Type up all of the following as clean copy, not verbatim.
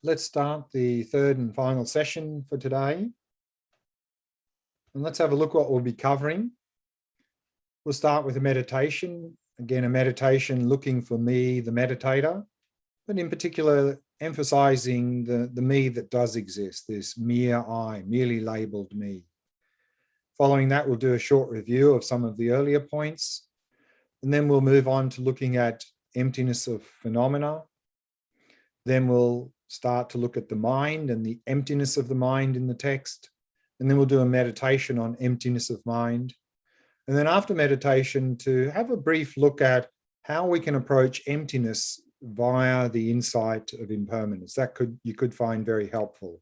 let's start the third and final session for today. And let's have a look what we'll be covering. We'll start with a meditation. Again, a meditation looking for me, the meditator, but in particular, emphasizing the me that does exist, this mere I, merely labeled me. Following that, we'll do a short review of some of the earlier points, and then we'll move on to looking at emptiness of phenomena. Then we'll start to look at the mind and the emptiness of the mind in the text. And then we'll do a meditation on emptiness of mind. And then after meditation, to have a brief look at how we can approach emptiness via the insight of impermanence. That you could find very helpful.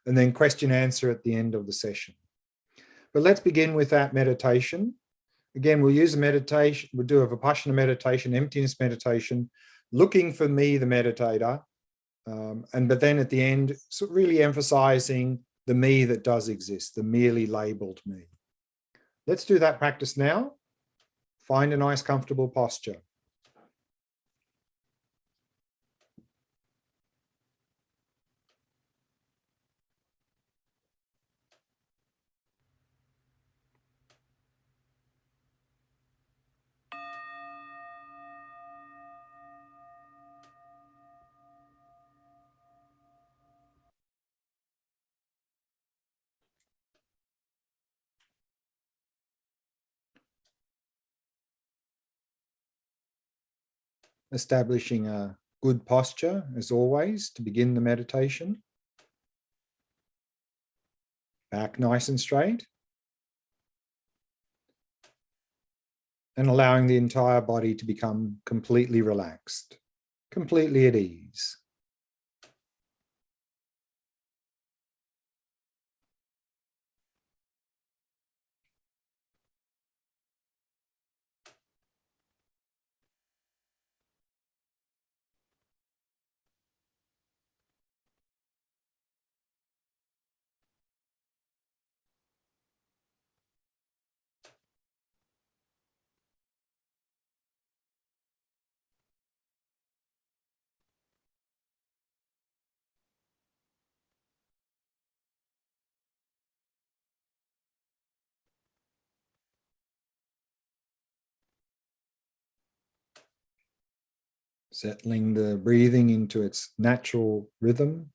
And then question answer at the end of the session. But let's begin with that meditation. Again, we'll use a meditation, we'll do a Vipassana meditation, emptiness meditation, looking for me, the meditator. But then at the end, so really emphasizing the me that does exist, the merely labeled me. Let's do that practice now. Find a nice, comfortable posture. Establishing a good posture, as always, to begin the meditation. Back nice and straight. And allowing the entire body to become completely relaxed, completely at ease. Settling the breathing into its natural rhythm.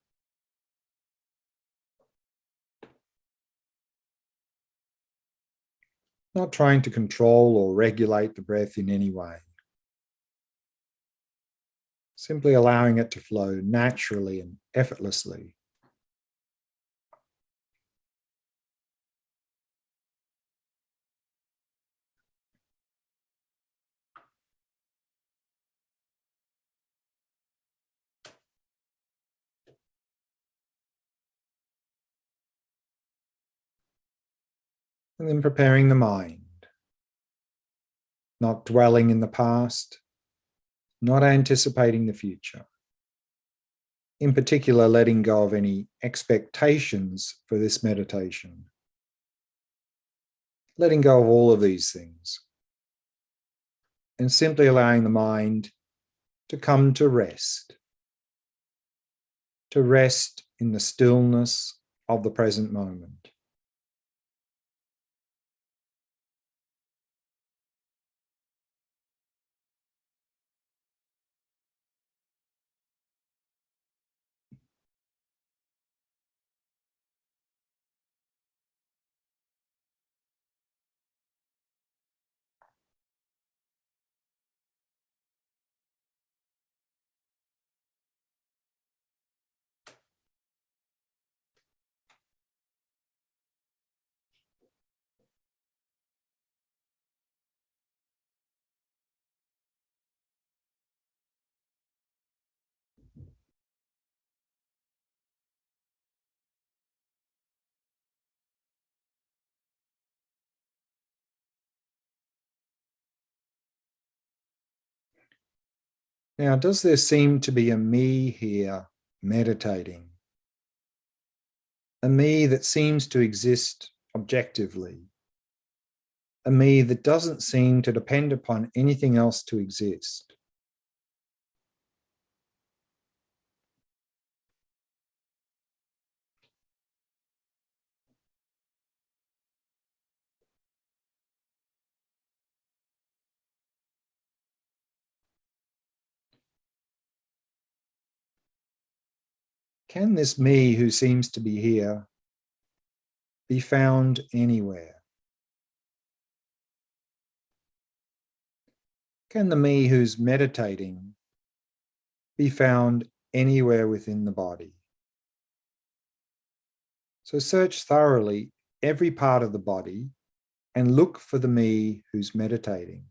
Not trying to control or regulate the breath in any way. Simply allowing it to flow naturally and effortlessly. And then preparing the mind. Not dwelling in the past, not anticipating the future. In particular, letting go of any expectations for this meditation. Letting go of all of these things. And simply allowing the mind to come to rest. To rest in the stillness of the present moment. Now, does there seem to be a me here meditating? A me that seems to exist objectively. A me that doesn't seem to depend upon anything else to exist. Can this me who seems to be here be found anywhere? Can the me who's meditating be found anywhere within the body? So search thoroughly every part of the body and look for the me who's meditating.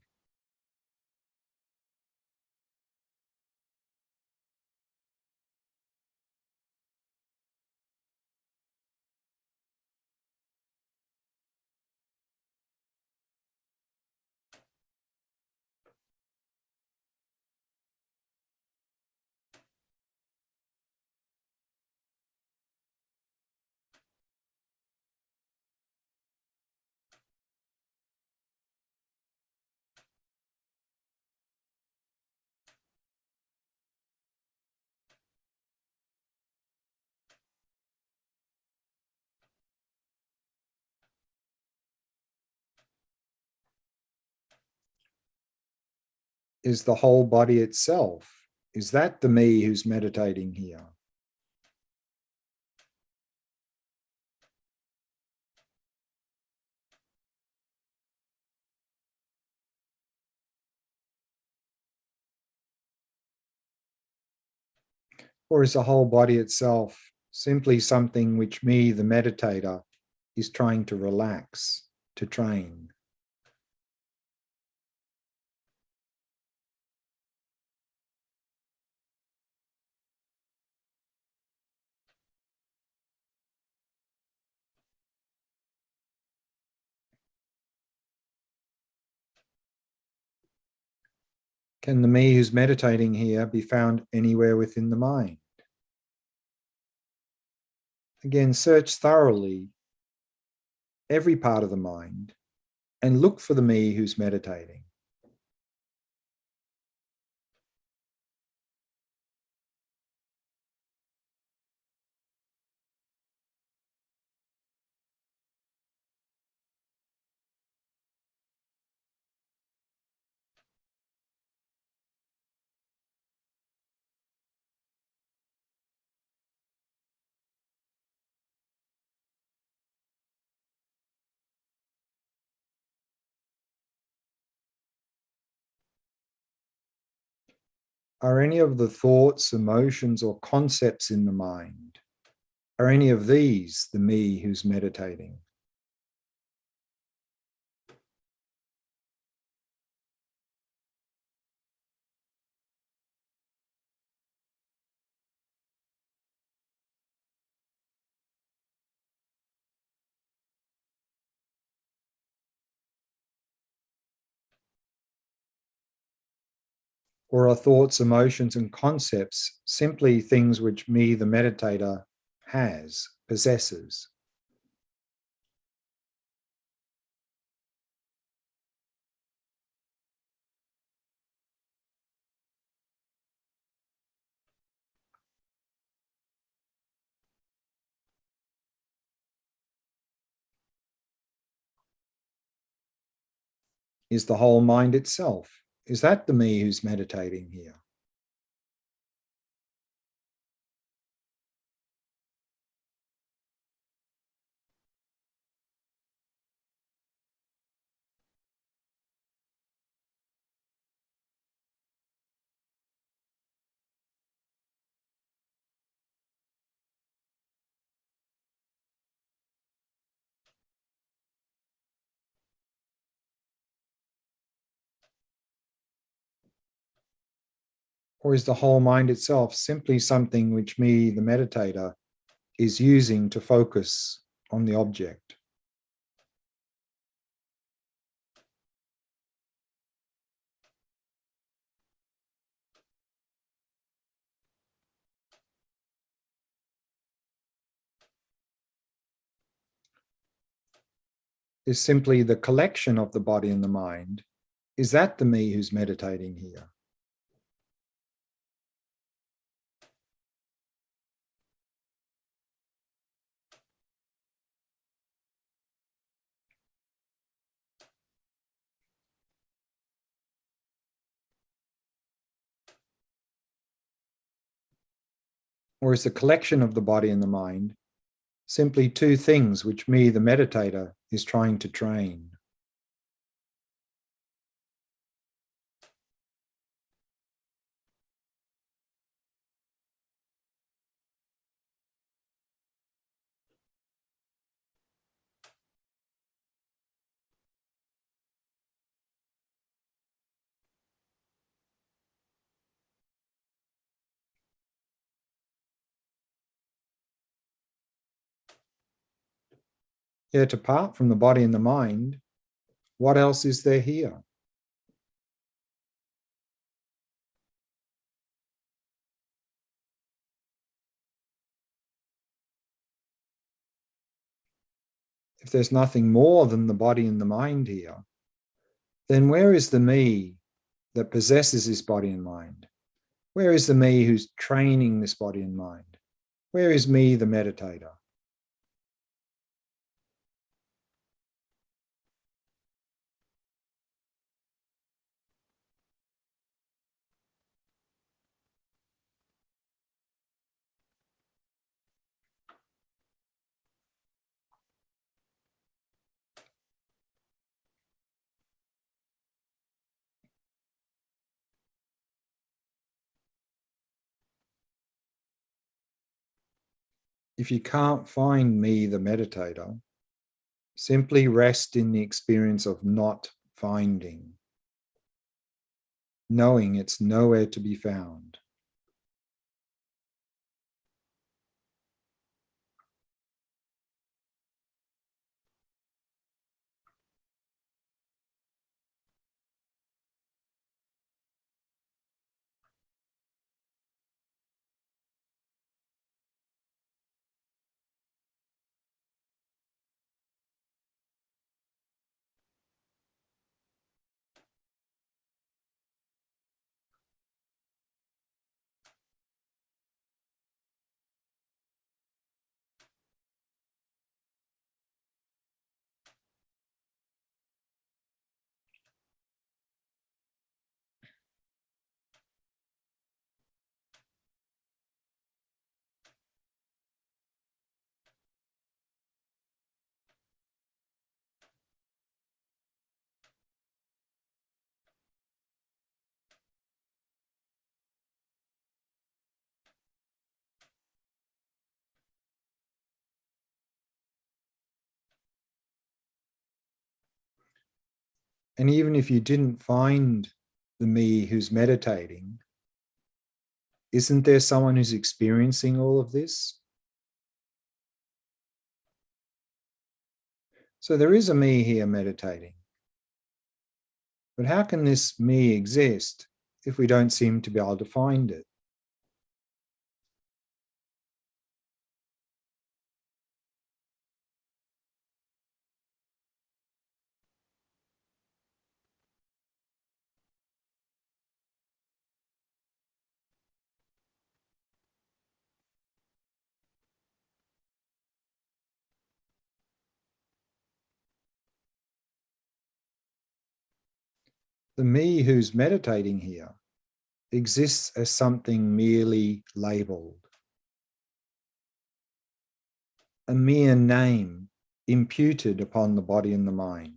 Is the whole body itself? Is that the me who's meditating here? Or is the whole body itself simply something which me, the meditator, is trying to relax, to train? Can the me who's meditating here be found anywhere within the mind? Again, search thoroughly every part of the mind and look for the me who's meditating. Are any of the thoughts, emotions, or concepts in the mind, are any of these the me who's meditating? Or are thoughts, emotions, and concepts simply things which me, the meditator, has, possesses? Is the whole mind itself? Is that the me who's meditating here? Or is the whole mind itself simply something which me, the meditator, is using to focus on the object? Is simply the collection of the body and the mind? Is that the me who's meditating here? Or is the collection of the body and the mind simply two things which me, the meditator, is trying to train? Yet apart from the body and the mind, what else is there here? If there's nothing more than the body and the mind here, then where is the me that possesses this body and mind? Where is the me who's training this body and mind? Where is me, the meditator? If you can't find me, the meditator, simply rest in the experience of not finding, knowing it's nowhere to be found. And even if you didn't find the me who's meditating, isn't there someone who's experiencing all of this? So there is a me here meditating. But how can this me exist if we don't seem to be able to find it? The me who's meditating here exists as something merely labeled, a mere name imputed upon the body and the mind,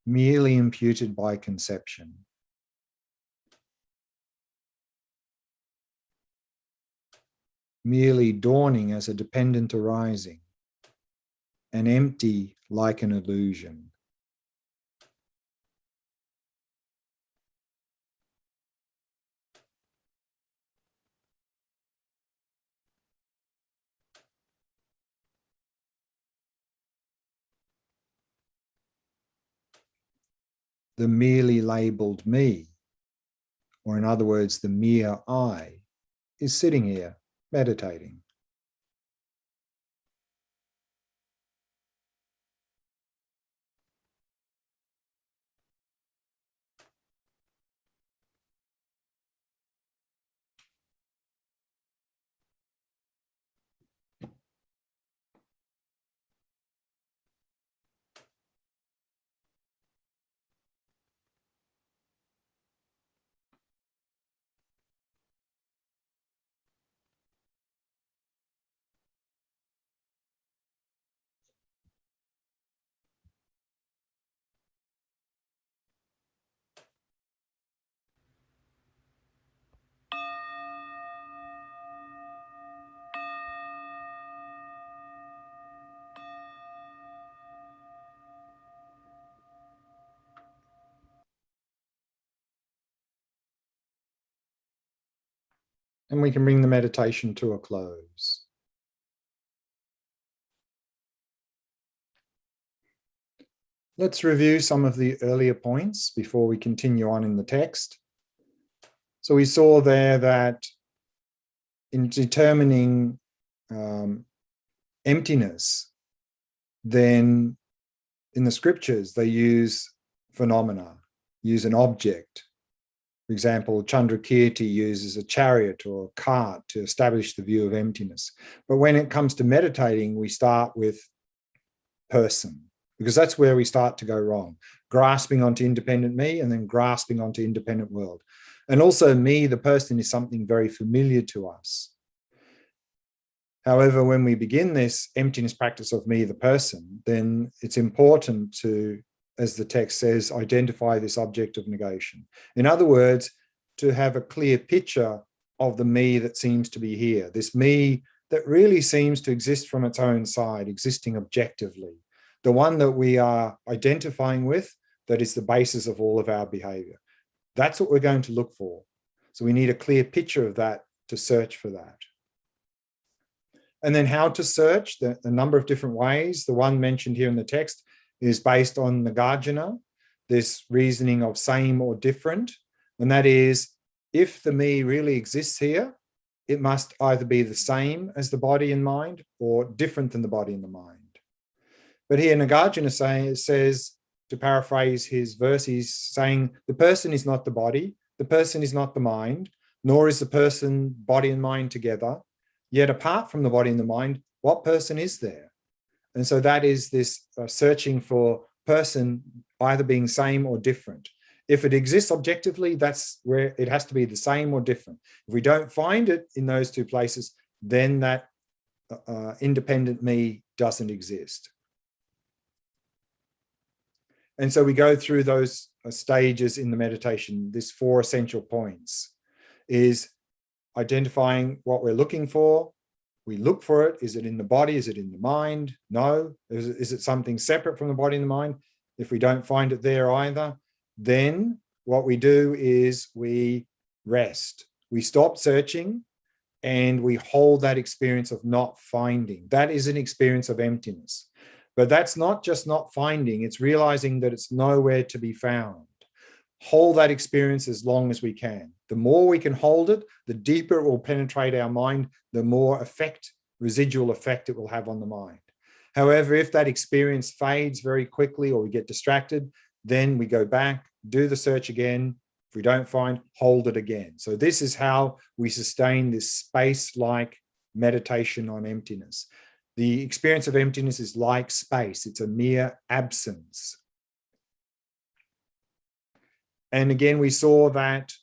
merely imputed by conception, merely dawning as a dependent arising, and empty like an illusion. The merely labeled me, or in other words, the mere I, is sitting here meditating. And we can bring the meditation to a close. Let's review some of the earlier points before we continue on in the text. So we saw there that in determining emptiness, then in the scriptures, they use phenomena, use an object. For example, Chandrakirti uses a chariot or a cart to establish the view of emptiness. But when it comes to meditating, we start with person, because that's where we start to go wrong, grasping onto independent me and then grasping onto independent world. And also me, the person, is something very familiar to us. However, when we begin this emptiness practice of me, the person, then it's important to, as the text says, identify this object of negation. In other words, to have a clear picture of the me that seems to be here, this me that really seems to exist from its own side, existing objectively, the one that we are identifying with, that is the basis of all of our behavior. That's what we're going to look for. So we need a clear picture of that to search for that. And then how to search, a number of different ways. The one mentioned here in the text is based on Nagarjuna, this reasoning of same or different. And that is, if the me really exists here, it must either be the same as the body and mind or different than the body and the mind. But here Nagarjuna says, to paraphrase his verse, he's saying the person is not the body, the person is not the mind, nor is the person body and mind together. Yet apart from the body and the mind, what person is there? And so that is this searching for person either being same or different. If it exists objectively, that's where it has to be the same or different. If we don't find it in those two places, then that independent me doesn't exist. And so we go through those stages in the meditation. These 4 essential points is identifying what we're looking for. We look for it. Is it in the body? Is it in the mind? No. Is it something separate from the body and the mind? If we don't find it there either, then what we do is we rest. We stop searching and we hold that experience of not finding. That is an experience of emptiness. But that's not just not finding, it's realizing that it's nowhere to be found. Hold that experience as long as we can. The more we can hold it, the deeper it will penetrate our mind, the more effect, residual effect it will have on the mind. However, if that experience fades very quickly or we get distracted, then we go back, do the search again. If we don't find, hold it again. So this is how we sustain this space-like meditation on emptiness. The experience of emptiness is like space. It's a mere absence. And again, we saw that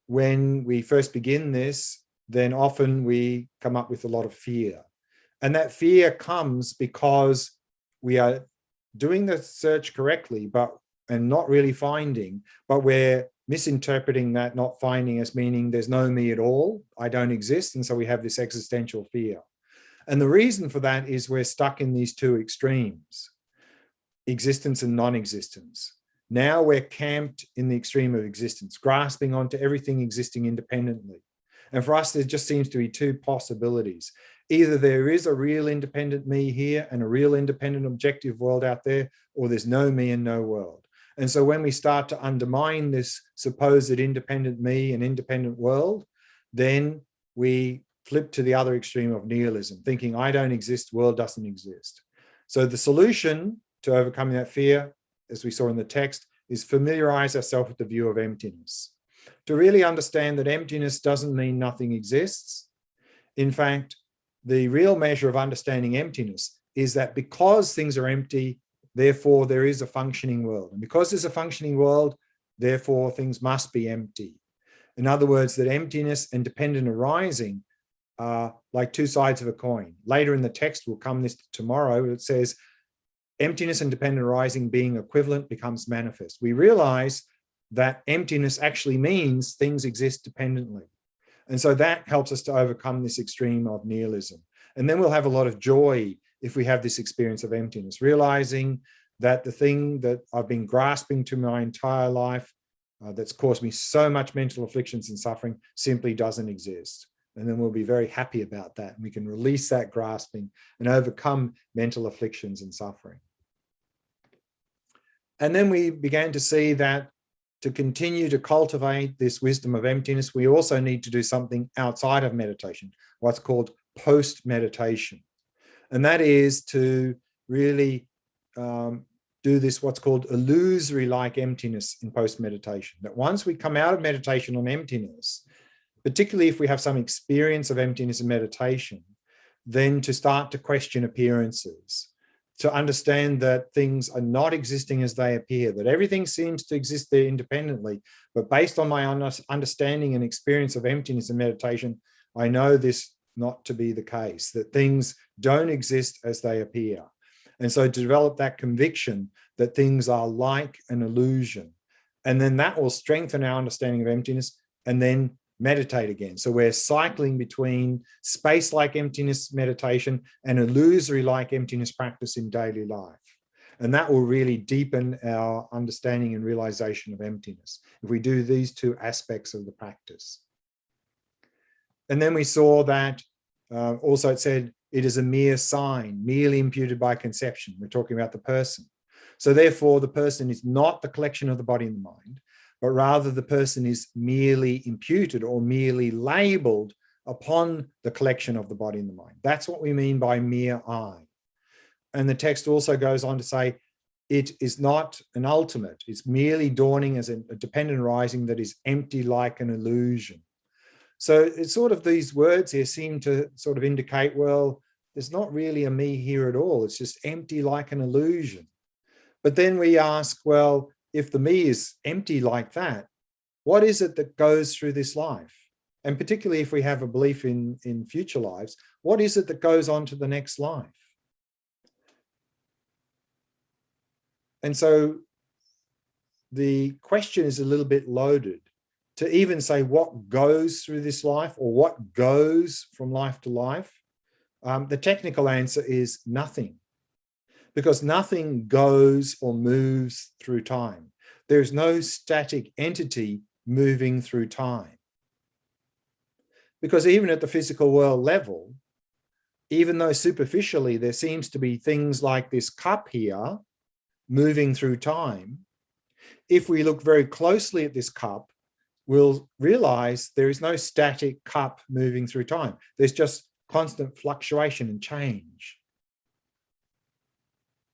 when we first begin this, then often we come up with a lot of fear. And that fear comes because we are doing the search correctly, and not really finding, but we're misinterpreting that not finding as meaning there's no me at all, I don't exist. And so we have this existential fear. And the reason for that is we're stuck in these 2 extremes, existence and non-existence. Now we're camped in the extreme of existence, grasping onto everything existing independently. And for us, there just seems to be 2 possibilities. Either there is a real independent me here and a real independent objective world out there, or there's no me and no world. And so when we start to undermine this supposed independent me and independent world, then we flip to the other extreme of nihilism, thinking I don't exist, world doesn't exist. So the solution to overcoming that fear, as we saw in the text, is familiarize ourselves with the view of emptiness. To really understand that emptiness doesn't mean nothing exists. In fact, the real measure of understanding emptiness is that because things are empty, therefore there is a functioning world. And because there's a functioning world, therefore things must be empty. In other words, that emptiness and dependent arising are like 2 sides of a coin. Later in the text, we'll come this tomorrow, it says, emptiness and dependent arising being equivalent becomes manifest. We realize that emptiness actually means things exist dependently. And so that helps us to overcome this extreme of nihilism. And then we'll have a lot of joy if we have this experience of emptiness, realizing that the thing that I've been grasping to my entire life that's caused me so much mental afflictions and suffering simply doesn't exist. And then we'll be very happy about that. And we can release that grasping and overcome mental afflictions and suffering. And then we began to see that to continue to cultivate this wisdom of emptiness, we also need to do something outside of meditation, what's called post-meditation. And that is to really do this, what's called illusory-like emptiness in post-meditation. That once we come out of meditation on emptiness, particularly if we have some experience of emptiness in meditation, then to start to question appearances, to understand that things are not existing as they appear, that everything seems to exist there independently. But based on my understanding and experience of emptiness in meditation, I know this not to be the case, that things don't exist as they appear. And so to develop that conviction that things are like an illusion, and then that will strengthen our understanding of emptiness, and then meditate again. So we're cycling between space-like emptiness meditation and illusory-like emptiness practice in daily life. And that will really deepen our understanding and realization of emptiness if we do these two aspects of the practice. And then we saw that also it said it is a mere sign, merely imputed by conception. We're talking about the person. So therefore, the person is not the collection of the body and the mind, but rather the person is merely imputed or merely labeled upon the collection of the body and the mind. That's what we mean by mere I. And the text also goes on to say, it is not an ultimate. It's merely dawning as a dependent arising that is empty like an illusion. So it's sort of these words here seem to sort of indicate, well, there's not really a me here at all. It's just empty like an illusion. But then we ask, well, if the me is empty like that, what is it that goes through this life? And particularly if we have a belief in future lives, what is it that goes on to the next life? And so the question is a little bit loaded to even say what goes through this life or what goes from life to life. The technical answer is nothing, because nothing goes or moves through time. There's no static entity moving through time. Because even at the physical world level, even though superficially there seems to be things like this cup here moving through time, if we look very closely at this cup, we'll realize there is no static cup moving through time. There's just constant fluctuation and change.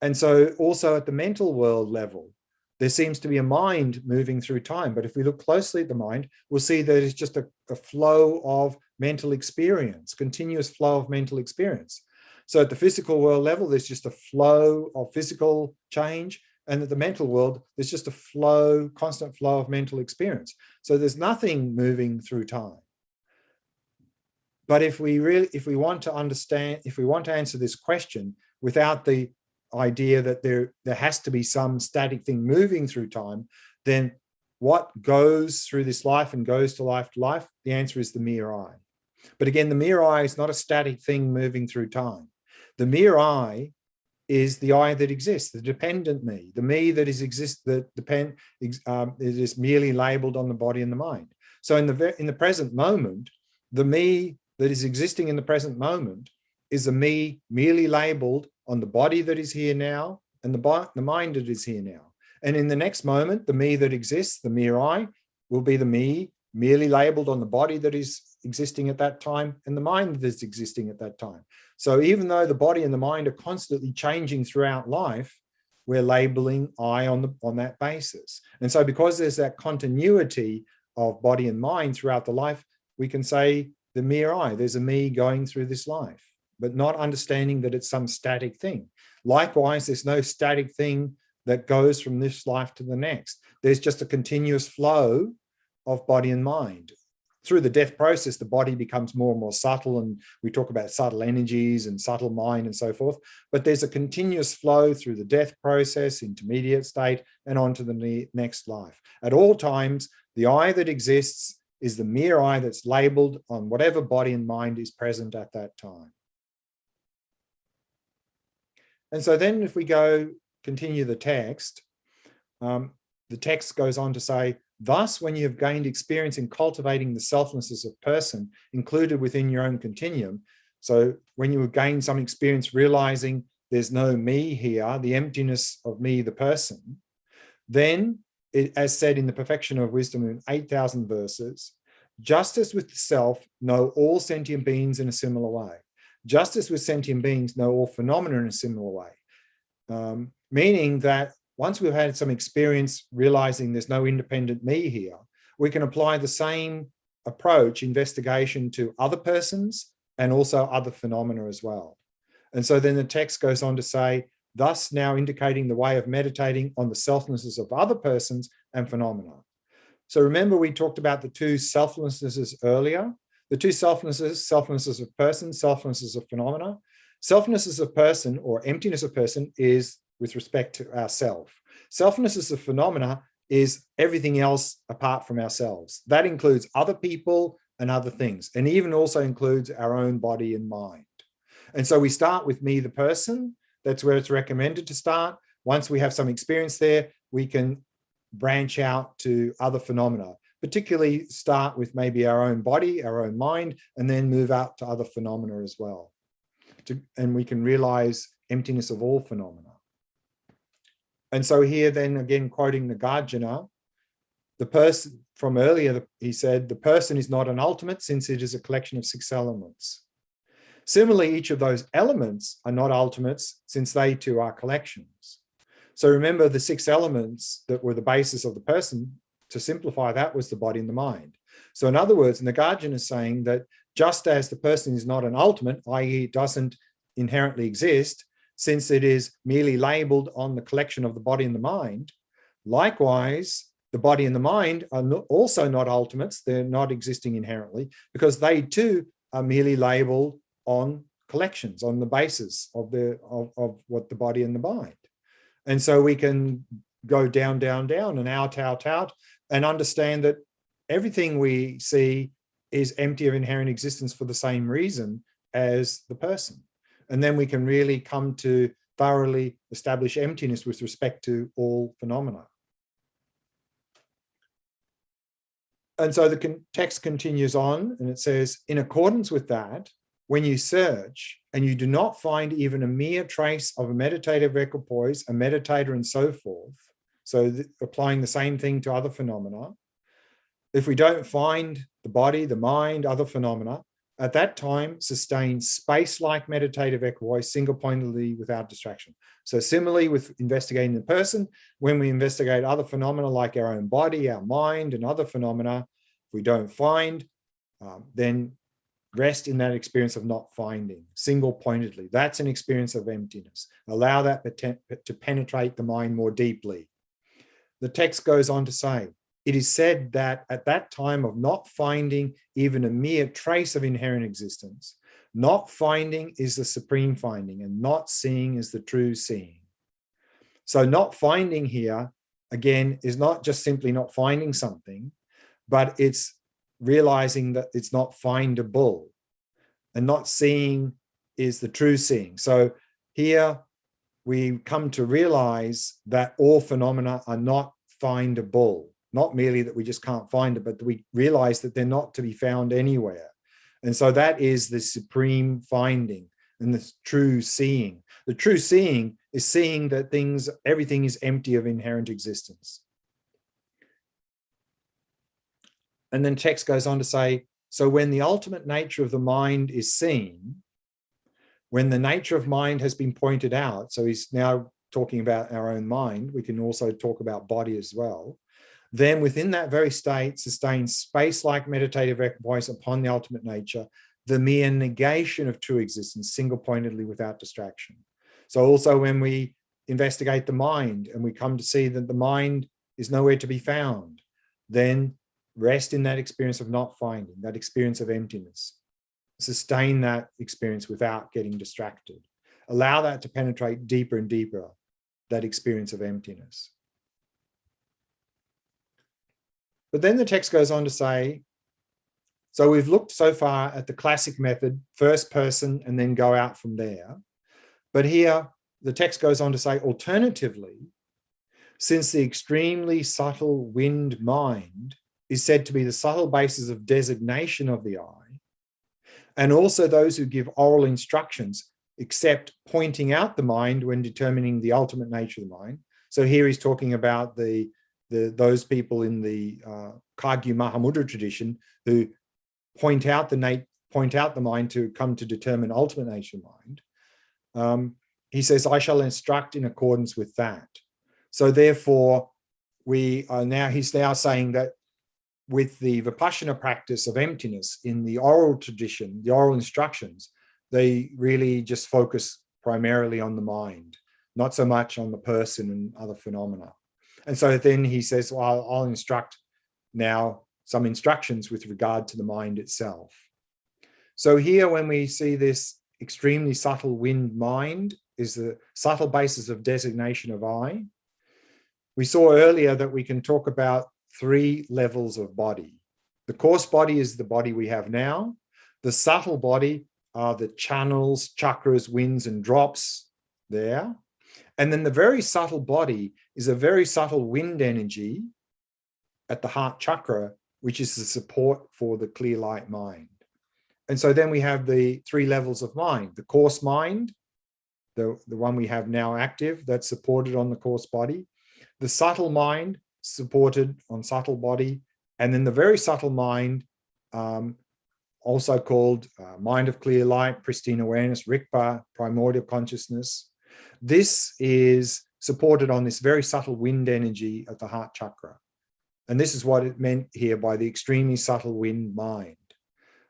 And so also at the mental world level, there seems to be a mind moving through time. But if we look closely at the mind, we'll see that it's just a flow of mental experience, continuous flow of mental experience. So at the physical world level, there's just a flow of physical change. And at the mental world, there's just a flow, constant flow of mental experience. So there's nothing moving through time. But if we want to understand, if we want to answer this question without the idea that there has to be some static thing moving through time, then what goes through this life and goes to life, the answer is the mere I. But again, the mere I is not a static thing moving through time. The mere I is the I that exists, the dependent me, the me that is it is merely labeled on the body and the mind. So in the present moment, the me that is existing in the present moment is a me merely labeled on the body that is here now and the mind that is here now. And in the next moment, the me that exists, the mere I, will be the me merely labeled on the body that is existing at that time and the mind that is existing at that time. So even though the body and the mind are constantly changing throughout life, we're labeling I on that basis. And so because there's that continuity of body and mind throughout the life, we can say the mere I, there's a me going through this life, but not understanding that it's some static thing. Likewise, there's no static thing that goes from this life to the next. There's just a continuous flow of body and mind. Through the death process, the body becomes more and more subtle, and we talk about subtle energies and subtle mind and so forth, but there's a continuous flow through the death process, intermediate state, and on to the next life. At all times, the I that exists is the mere I that's labeled on whatever body and mind is present at that time. And so then if we continue the text goes on to say, Thus, when you have gained experience in cultivating the selflessness of person included within your own continuum, so when you have gained some experience realizing there's no me here, the emptiness of me, the person, then, as said in the Perfection of Wisdom in 8,000 verses, just as with the self, know all sentient beings in a similar way. Just as with sentient beings, know all phenomena in a similar way. Meaning that once we've had some experience realizing there's no independent me here, we can apply the same approach, investigation, to other persons and also other phenomena as well. And so then the text goes on to say, thus now indicating the way of meditating on the selflessnesses of other persons and phenomena. So remember, we talked about the two selflessnesses earlier. The two selflessnesses of person, selflessnesses of phenomena. Selflessness of person, or emptiness of person, is with respect to ourself. Selflessness of phenomena is everything else apart from ourselves. That includes other people and other things, and even also includes our own body and mind. And so we start with me, the person. That's where it's recommended to start. Once we have some experience there, we can branch out to other phenomena, particularly start with maybe our own body, our own mind, and then move out to other phenomena as well. And we can realize emptiness of all phenomena. And so here then, again, quoting Nagarjuna, the person from earlier, he said, the person is not an ultimate since it is a collection of 6 elements. Similarly, each of those elements are not ultimates since they too are collections. So remember, the 6 elements that were the basis of the person, to simplify that, was the body and the mind. So in other words, Nagarjuna is saying that just as the person is not an ultimate, i.e. it doesn't inherently exist, since it is merely labeled on the collection of the body and the mind, likewise, the body and the mind are also not ultimates. They're not existing inherently, because they too are merely labeled on collections, on the basis of what the body and the mind. And so we can go down, down, down, and out, and understand that everything we see is empty of inherent existence for the same reason as the person. And then we can really come to thoroughly establish emptiness with respect to all phenomena. And so the text continues on, and it says, in accordance with that, when you search and you do not find even a mere trace of a meditative equipoise, a meditator, and so forth, so applying the same thing to other phenomena, if we don't find the body, the mind, other phenomena, at that time, sustain space-like meditative equipoise single-pointedly without distraction. So similarly with investigating the person, when we investigate other phenomena like our own body, our mind, and other phenomena, if we don't find, then rest in that experience of not finding, single-pointedly. That's an experience of emptiness. Allow that to penetrate the mind more deeply. The text goes on to say, it is said that at that time of not finding even a mere trace of inherent existence, not finding is the supreme finding, and not seeing is the true seeing. So not finding here, again, is not just simply not finding something, but it's realizing that it's not findable. And not seeing is the true seeing. So here we come to realize that all phenomena are not findable. Not merely that we just can't find it, but we realize that they're not to be found anywhere. And so that is the supreme finding and the true seeing. The true seeing is seeing that everything is empty of inherent existence. And then text goes on to say, so when the ultimate nature of the mind is seen, when the nature of mind has been pointed out, so he's now talking about our own mind, we can also talk about body as well, then within that very state sustains space-like meditative equipoise upon the ultimate nature, the mere negation of true existence, single-pointedly without distraction. So also when we investigate the mind and we come to see that the mind is nowhere to be found, then rest in that experience of not finding, that experience of emptiness. Sustain that experience without getting distracted. Allow that to penetrate deeper and deeper, that experience of emptiness. But then the text goes on to say, so we've looked so far at the classic method, first person, and then go out from there. But here, the text goes on to say, alternatively, since the extremely subtle wind mind is said to be the subtle basis of designation of the I, and also those who give oral instructions, except pointing out the mind when determining the ultimate nature of the mind. So here he's talking about those people in the Kagyu Mahamudra tradition who point out the mind to come to determine ultimate nature of mind. He says, I shall instruct in accordance with that. So therefore, he's now saying that with the Vipassana practice of emptiness in the oral tradition, the oral instructions, they really just focus primarily on the mind, not so much on the person and other phenomena. And so then he says, well, I'll instruct now some instructions with regard to the mind itself. So here, when we see this extremely subtle wind mind is the subtle basis of designation of I. We saw earlier that we can talk about 3 levels of body. The coarse body is the body we have now. The subtle body are the channels, chakras, winds, and drops there. And then the very subtle body is a very subtle wind energy at the heart chakra, which is the support for the clear light mind. And so then we have the 3 levels of mind. The coarse mind, the one we have now active, that's supported on the coarse body. The subtle mind, supported on subtle body. And then the very subtle mind, also called mind of clear light, pristine awareness, Rikpa, primordial consciousness. This is supported on this very subtle wind energy at the heart chakra. And this is what it meant here by the extremely subtle wind mind.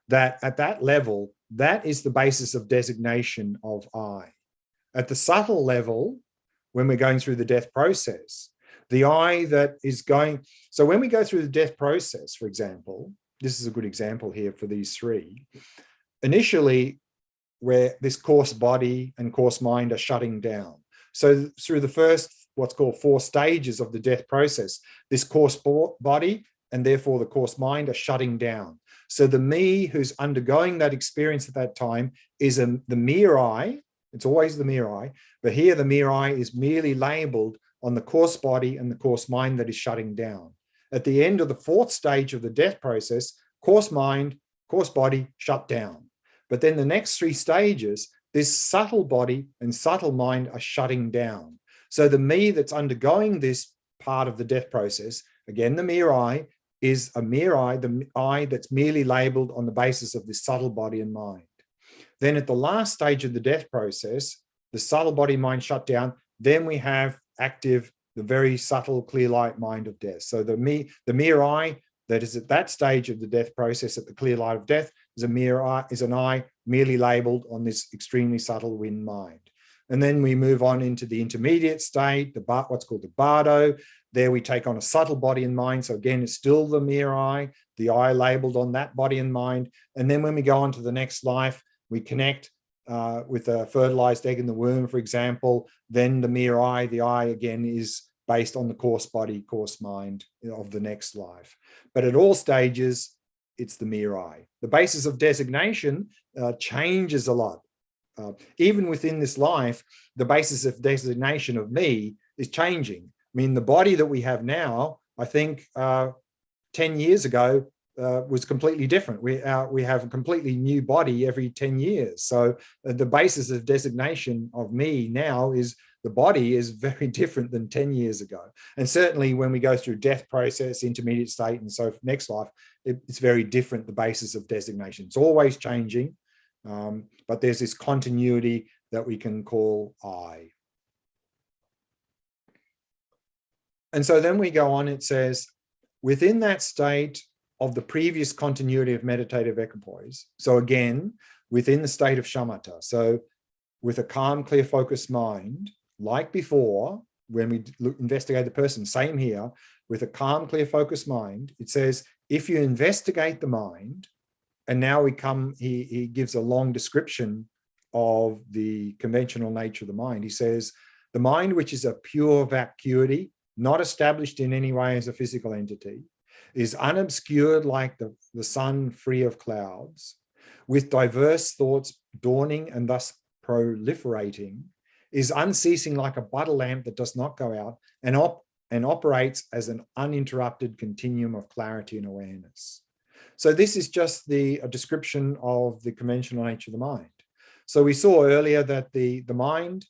That at that level, that is the basis of designation of I. At the subtle level, when we're going through the death process, the I that is going, so when we go through the death process, for example, this is a good example here for these 3. Initially, where this coarse body and coarse mind are shutting down. So through the first, what's called 4 stages of the death process, this coarse body and therefore the coarse mind are shutting down. So the me who's undergoing that experience at that time is the mere I. It's always the mere I, but here the mere I is merely labeled on the coarse body and the coarse mind that is shutting down. At the end of the 4th stage of the death process, coarse mind, coarse body shut down. But then the next 3 stages, this subtle body and subtle mind are shutting down. So the me that's undergoing this part of the death process, again, the mere I, is a mere I, the I that's merely labeled on the basis of this subtle body and mind. Then at the last stage of the death process, the subtle body mind shut down, then we have active the very subtle clear light mind of death. So the mere I that is at that stage of the death process, at the clear light of death, is a mere I, is an I merely labeled on this extremely subtle wind mind. And then we move on into the intermediate state, what's called the bardo. There we take on a subtle body and mind. So again, it's still the mere I, the I labeled on that body and mind. And then when we go on to the next life, we connect with a fertilized egg in the womb, for example. Then the mere I, the I again is based on the coarse body, coarse mind of the next life. But at all stages, it's the mere I. The basis of designation changes a lot. Even within this life, the basis of designation of me is changing. I mean, the body that we have now, I think 10 years ago, was completely different. We have a completely new body every 10 years. So the basis of designation of me now is the body is very different than 10 years ago. And certainly when we go through death process, intermediate state, and so next life, it's very different, the basis of designation. It's always changing, but there's this continuity that we can call I. And so then we go on, it says, within that state of the previous continuity of meditative equipoise, so again, within the state of shamatha, so with a calm, clear, focused mind, like before, when we investigate the person, same here, with a calm, clear, focused mind, it says, if you investigate the mind, and now he gives a long description of the conventional nature of the mind. He says, the mind, which is a pure vacuity, not established in any way as a physical entity, is unobscured like the sun free of clouds, with diverse thoughts dawning and thus proliferating, is unceasing like a butter lamp that does not go out, and and operates as an uninterrupted continuum of clarity and awareness. So this is just a description of the conventional nature of the mind. So we saw earlier that the mind,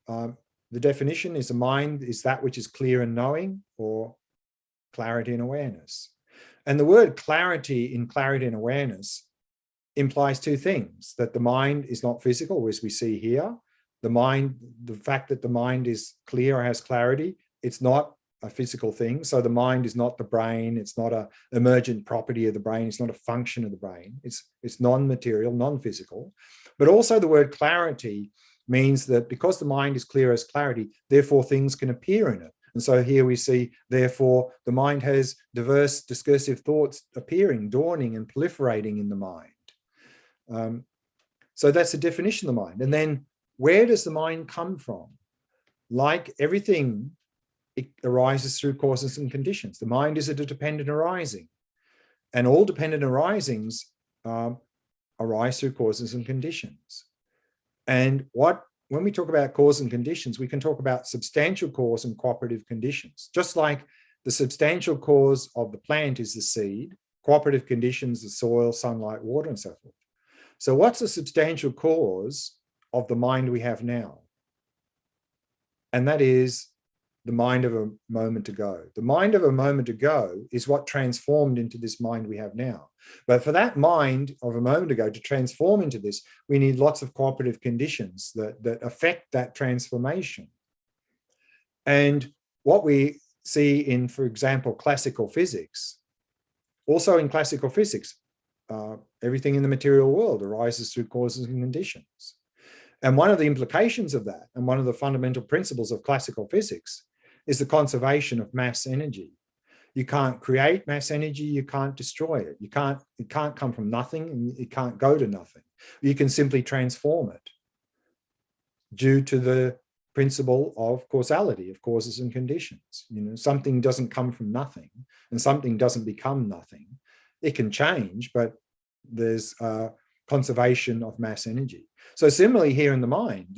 the definition is a mind is that which is clear and knowing, or clarity and awareness. And the word clarity in clarity and awareness implies two things: that the mind is not physical, as we see here. The fact that the mind is clear or has clarity, it's not a physical thing. So the mind is not the brain. It's not an emergent property of the brain. It's not a function of the brain. It's non-material, non-physical. But also the word clarity means that because the mind is clear as clarity, therefore things can appear in it. And so here we see, therefore, the mind has diverse discursive thoughts appearing, dawning and proliferating in the mind. So that's the definition of the mind. And then where does the mind come from? Like everything, it arises through causes and conditions. The mind is a dependent arising, and all dependent arisings arise through causes and conditions. And when we talk about cause and conditions, we can talk about substantial cause and cooperative conditions. Just like the substantial cause of the plant is the seed, cooperative conditions, the soil, sunlight, water, and so forth. So what's the substantial cause of the mind we have now? And that is the mind of a moment ago. The mind of a moment ago is what transformed into this mind we have now. But for that mind of a moment ago to transform into this, we need lots of cooperative conditions that affect that transformation. And what we see in, for example, classical physics, also in classical physics, everything in the material world arises through causes and conditions. And one of the implications of that, and one of the fundamental principles of classical physics, is the conservation of mass energy. You can't create mass energy, you can't destroy it. It can't come from nothing, and it can't go to nothing. You can simply transform it due to the principle of causality, of causes and conditions. Something doesn't come from nothing, and something doesn't become nothing. It can change, but there's conservation of mass energy. So similarly here in the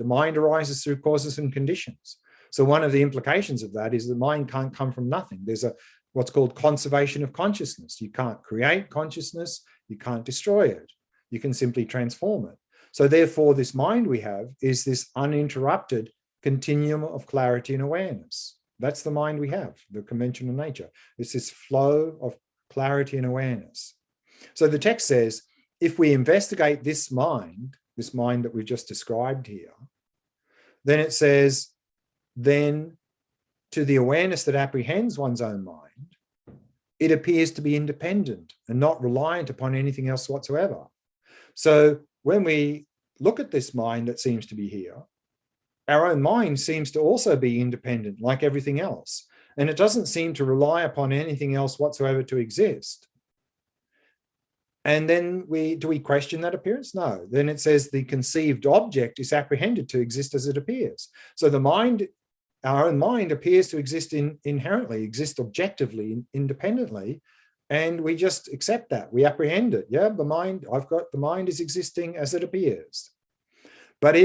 mind arises through causes and conditions. So one of the implications of that is the mind can't come from nothing. There's what's called conservation of consciousness. You can't create consciousness, you can't destroy it. You can simply transform it. So therefore, this mind we have is this uninterrupted continuum of clarity and awareness. That's the mind we have, the conventional nature. It's this flow of clarity and awareness. So the text says, if we investigate this mind that we've just described here, then it says, then to the awareness that apprehends one's own mind, it appears to be independent and not reliant upon anything else whatsoever. So when we look at this mind that seems to be here, our own mind seems to also be independent like everything else. And it doesn't seem to rely upon anything else whatsoever to exist. And then do we question that appearance? No. Then it says the conceived object is apprehended to exist as it appears. So the mind, our own mind, appears to exist inherently, exist objectively, independently, and we just accept that. We apprehend it. Yeah, the mind is existing as it appears. But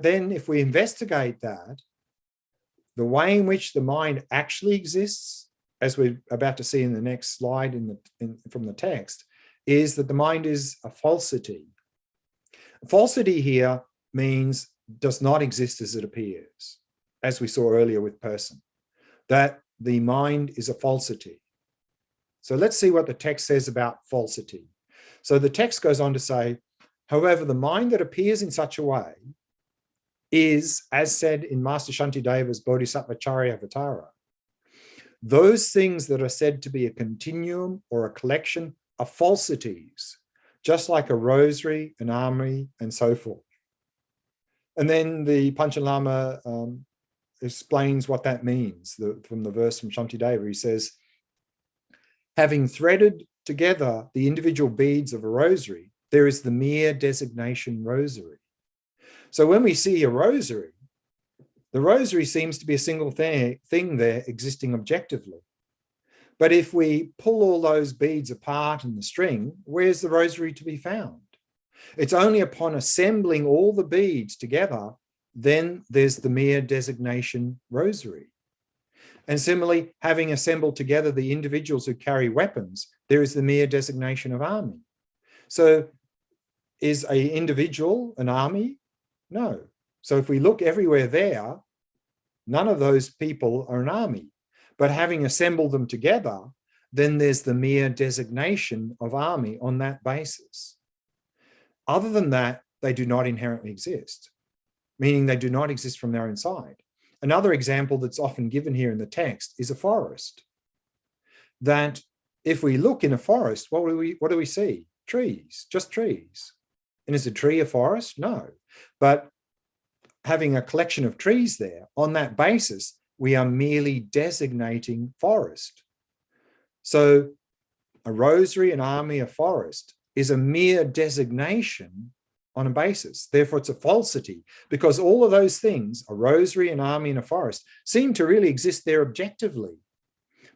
then if we investigate that, the way in which the mind actually exists, as we're about to see in the next slide from the text, is that the mind is a falsity. Falsity here means does not exist as it appears, as we saw earlier with person, that the mind is a falsity. So let's see what the text says about falsity. So the text goes on to say, however, the mind that appears in such a way is, as said in Master Shantideva's Bodhisattva Charyavatara, those things that are said to be a continuum or a collection are falsities, just like a rosary, an armory, and so forth. And then the Panchen Lama explains what that means from the verse from Shantideva. He says, having threaded together the individual beads of a rosary, there is the mere designation rosary. So when we see a rosary, the rosary seems to be a single thing there existing objectively. But if we pull all those beads apart in the string, where's the rosary to be found? It's only upon assembling all the beads together, then there's the mere designation rosary. And similarly, having assembled together the individuals who carry weapons, there is the mere designation of army. So is an individual an army? No. So if we look everywhere there, none of those people are an army. But having assembled them together, then there's the mere designation of army on that basis. Other than that, they do not inherently exist, meaning they do not exist from their own side. Another example that's often given here in the text is a forest. That if we look in a forest, what do we see? Trees, just trees. And is a tree a forest? No. But having a collection of trees there, on that basis, we are merely designating forest. So a rosary, an army, a forest is a mere designation on a basis. Therefore, it's a falsity, because all of those things, a rosary, an army, and a forest, seem to really exist there objectively.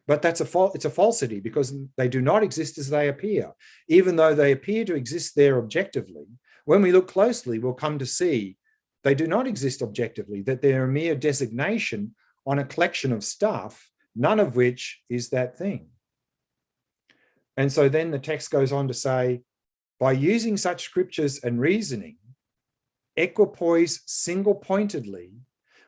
But it's a falsity, because they do not exist as they appear. Even though they appear to exist there objectively, when we look closely, we'll come to see they do not exist objectively, that they're a mere designation on a collection of stuff, none of which is that thing. And so then the text goes on to say, by using such scriptures and reasoning, equipoise single-pointedly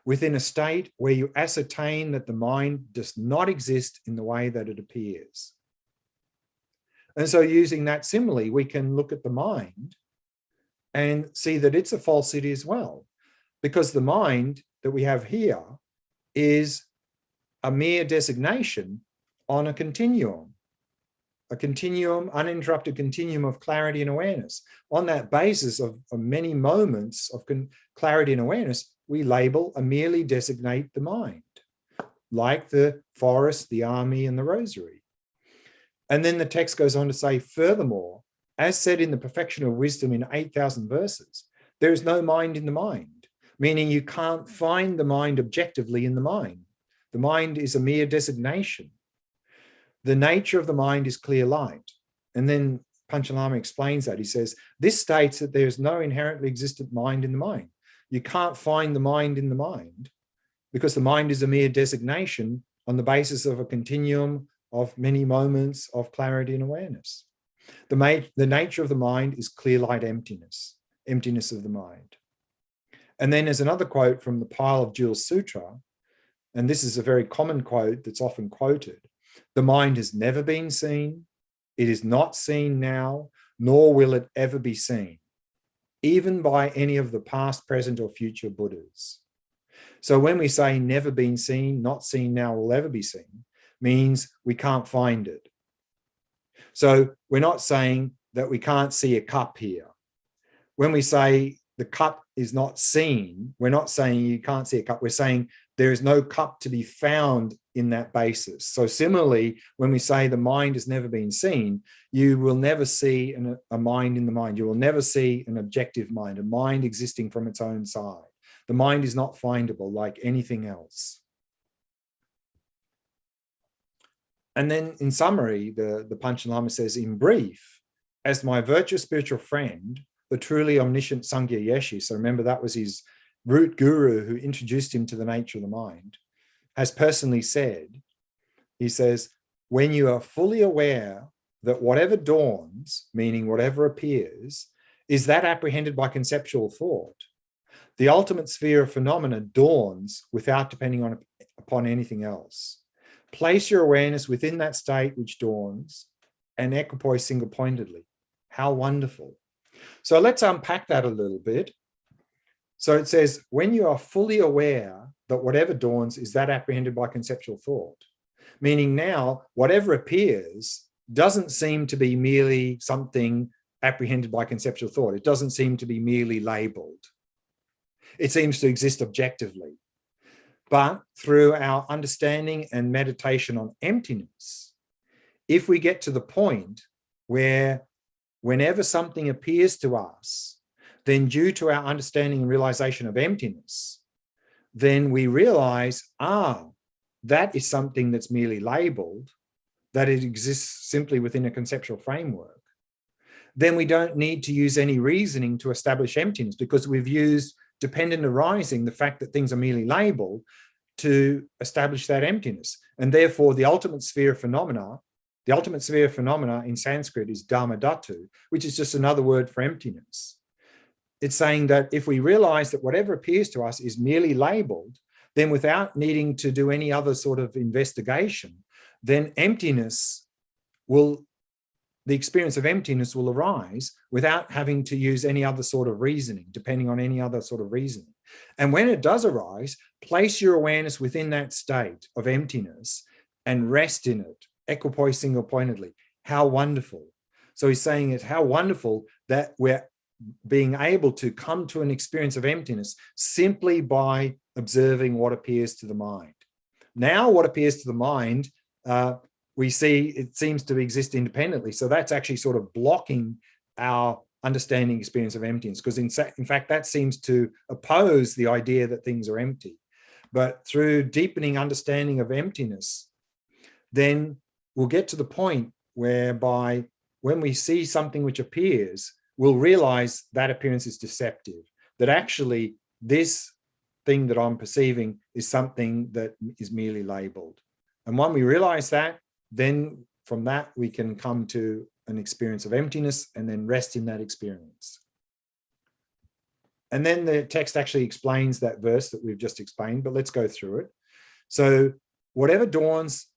within a state where you ascertain that the mind does not exist in the way that it appears. And so using that simile, we can look at the mind and see that it's a falsity as well, because the mind that we have here is a mere designation on a continuum, uninterrupted continuum of clarity and awareness. On that basis of many moments of clarity and awareness, we label and merely designate the mind, like the forest, the army, and the rosary. And then the text goes on to say, furthermore, as said in the Perfection of Wisdom in 8,000 verses, there is no mind in the mind, meaning you can't find the mind objectively in the mind. The mind is a mere designation. The nature of the mind is clear light. And then Panchalama explains that. He says, this states that there is no inherently existent mind in the mind. You can't find the mind in the mind because the mind is a mere designation on the basis of a continuum of many moments of clarity and awareness. The nature of the mind is clear light emptiness of the mind. And then there's another quote from the Pile of Jewels Sutra, and this is a very common quote that's often quoted. The mind has never been seen, it is not seen now, nor will it ever be seen, even by any of the past, present, or future Buddhas. So when we say never been seen, not seen now, will ever be seen, means we can't find it. So we're not saying that we can't see a cup here. When we say the cup is not seen, we're not saying you can't see a cup, we're saying there is no cup to be found in that basis. So similarly, when we say the mind has never been seen, you will never see a mind in the mind. You will never see an objective mind, a mind existing from its own side. The mind is not findable like anything else. And then in summary, the Panchalama says, in brief, as my virtuous spiritual friend, the truly omniscient Sangya Yeshi, so remember that was his root guru who introduced him to the nature of the mind, has personally said, he says, when you are fully aware that whatever dawns, meaning whatever appears, is that apprehended by conceptual thought, the ultimate sphere of phenomena dawns without depending upon anything else. Place your awareness within that state which dawns and equipoise single-pointedly. How wonderful. So let's unpack that a little bit. So it says, when you are fully aware that whatever dawns is that apprehended by conceptual thought, meaning now whatever appears doesn't seem to be merely something apprehended by conceptual thought. It doesn't seem to be merely labeled. It seems to exist objectively. But through our understanding and meditation on emptiness, if we get to the point where whenever something appears to us, then due to our understanding and realization of emptiness, then we realize, that is something that's merely labeled, that it exists simply within a conceptual framework. Then we don't need to use any reasoning to establish emptiness, because we've used dependent arising, the fact that things are merely labeled, to establish that emptiness. And therefore, the ultimate sphere of phenomena in Sanskrit is Dharma Dhatu, which is just another word for emptiness. It's saying that if we realize that whatever appears to us is merely labeled, then without needing to do any other sort of investigation, then the experience of emptiness will arise without having to use any other sort of reasoning, depending on any other sort of reasoning. And when it does arise, place your awareness within that state of emptiness and rest in it, equipoise single-pointedly. How wonderful. So he's saying it's how wonderful that we're being able to come to an experience of emptiness simply by observing what appears to the mind. Now, what appears to the mind, we see it seems to exist independently. So that's actually sort of blocking our understanding experience of emptiness, because in fact, that seems to oppose the idea that things are empty. But through deepening understanding of emptiness, then we'll get to the point whereby when we see something which appears, we'll realize that appearance is deceptive, that actually this thing that I'm perceiving is something that is merely labeled. And when we realize that, then from that, we can come to an experience of emptiness and then rest in that experience. And then the text actually explains that verse that we've just explained, but let's go through it. So whatever dawns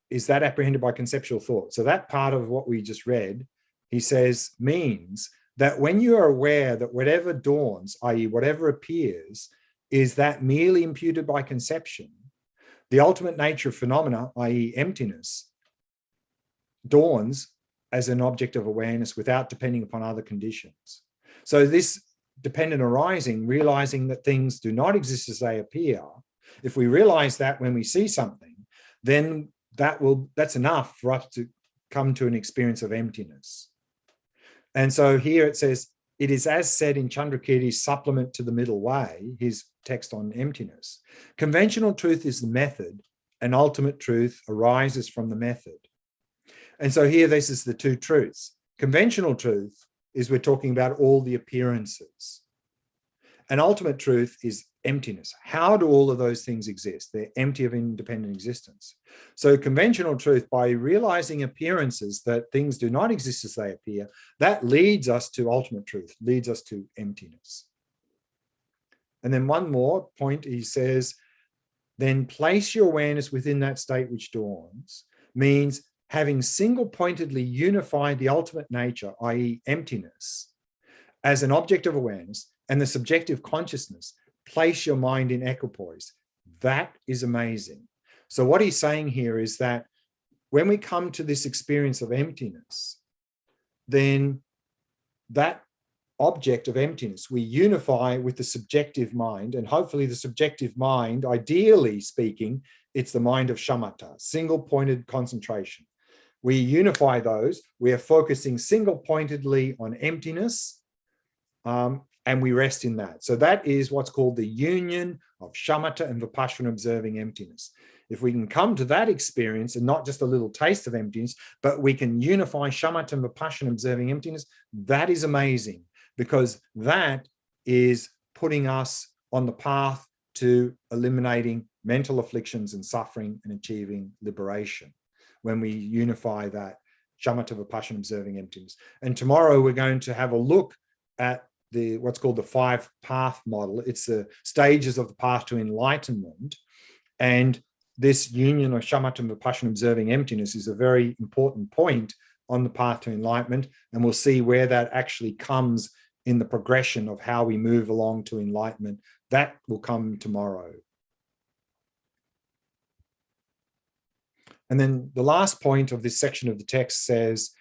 is that apprehended by conceptual thought. So that part of what we just read, he says, means that when you are aware that whatever dawns, i.e. whatever appears, is that merely imputed by conception, the ultimate nature of phenomena, i.e. emptiness, dawns as an object of awareness without depending upon other conditions. So this dependent arising, realizing that things do not exist as they appear, if we realize that when we see something, then that's enough for us to come to an experience of emptiness. And so here it says, it is as said in Chandrakirti's supplement to the Middle Way, his text on emptiness. Conventional truth is the method, and ultimate truth arises from the method. And so here, this is the two truths. Conventional truth is we're talking about all the appearances. And ultimate truth is emptiness. How do all of those things exist? They're empty of independent existence. So conventional truth, by realizing appearances that things do not exist as they appear, that leads us to ultimate truth, leads us to emptiness. And then one more point, he says, then place your awareness within that state which dawns, means having single-pointedly unified the ultimate nature, i.e. emptiness, as an object of awareness and the subjective consciousness, place your mind in equipoise. That is amazing. So what he's saying here is that when we come to this experience of emptiness, then that object of emptiness, we unify with the subjective mind, and hopefully the subjective mind, ideally speaking, it's the mind of shamatha, single-pointed concentration. We unify those, we are focusing single-pointedly on emptiness, and we rest in that. So that is what's called the union of shamatha and vipassana observing emptiness. If we can come to that experience and not just a little taste of emptiness, but we can unify shamatha and vipassana observing emptiness, that is amazing, because that is putting us on the path to eliminating mental afflictions and suffering and achieving liberation, when we unify that shamatha vipassana observing emptiness. And tomorrow we're going to have a look at what's called the 5-path model. It's the stages of the path to enlightenment. And this union of shamatha and vipassana observing emptiness is a very important point on the path to enlightenment. And we'll see where that actually comes in the progression of how we move along to enlightenment. That will come tomorrow. And then the last point of this section of the text says,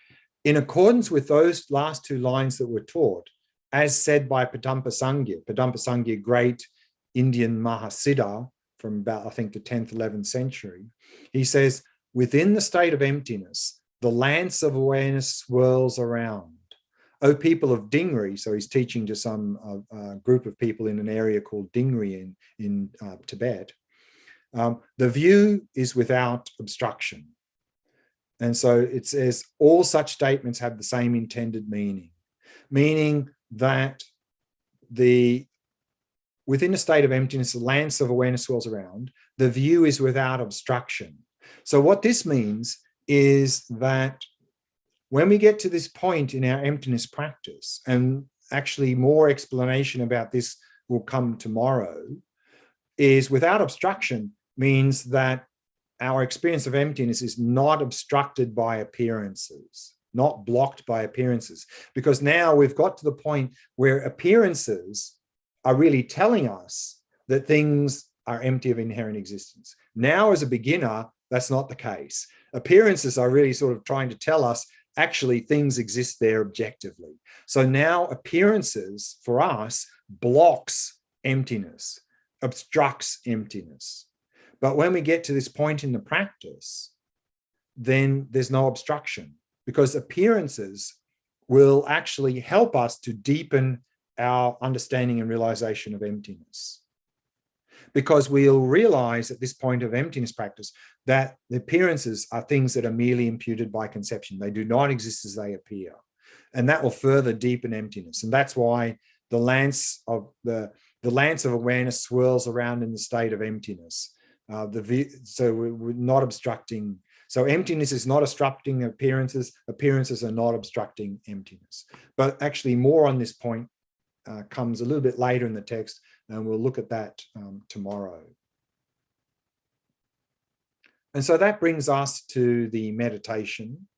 in accordance with those last two lines that were taught, as said by Padampa Sangha, great Indian Mahasiddha from about, I think, the 10th, 11th century, he says, within the state of emptiness, the lance of awareness swirls around. O people of Dingri, so he's teaching to some group of people in an area called Dingri in Tibet, the view is without obstruction. And so it says all such statements have the same intended meaning, meaning that within a state of emptiness, the lance of awareness swirls around, the view is without obstruction. So what this means is that when we get to this point in our emptiness practice, and actually more explanation about this will come tomorrow, is without obstruction means that our experience of emptiness is not obstructed by appearances, not blocked by appearances, because now we've got to the point where appearances are really telling us that things are empty of inherent existence. Now, as a beginner, that's not the case. Appearances are really sort of trying to tell us actually things exist there objectively. So now appearances for us blocks emptiness, obstructs emptiness. But when we get to this point in the practice, then there's no obstruction, because appearances will actually help us to deepen our understanding and realization of emptiness. Because we'll realize at this point of emptiness practice that the appearances are things that are merely imputed by conception. They do not exist as they appear. And that will further deepen emptiness. And that's why the lance of awareness swirls around in the state of emptiness. So we're not obstructing. So emptiness is not obstructing appearances. Appearances are not obstructing emptiness. But actually more on this point comes a little bit later in the text, and we'll look at that tomorrow. And so that brings us to the meditation.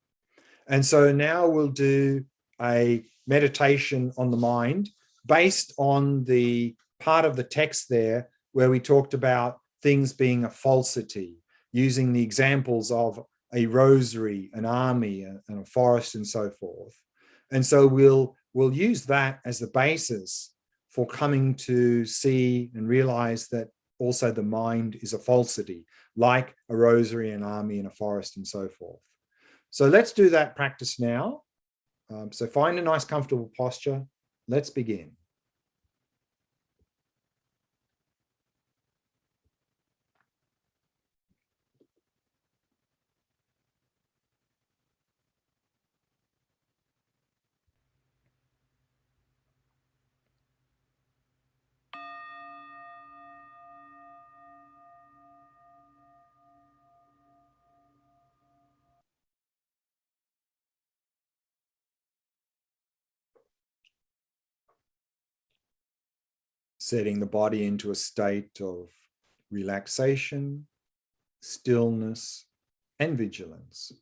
And so now we'll do a meditation on the mind based on the part of the text there where we talked about things being a falsity, using the examples of a rosary, an army, and a forest, and so forth. And so we'll use that as the basis for coming to see and realize that also the mind is a falsity, like a rosary, an army, and a forest, and so forth. So let's do that practice now. So find a nice, comfortable posture. Let's begin. Setting the body into a state of relaxation, stillness, and vigilance.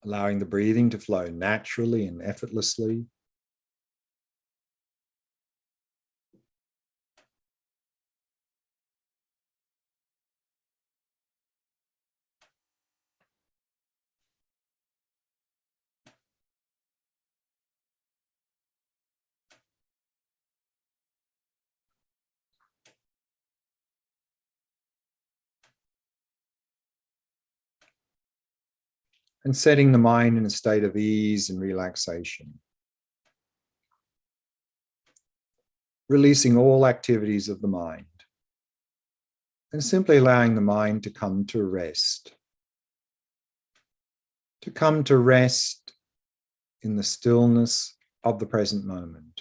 Allowing the breathing to flow naturally and effortlessly. And setting the mind in a state of ease and relaxation. Releasing all activities of the mind. And simply allowing the mind to come to rest. To come to rest in the stillness of the present moment.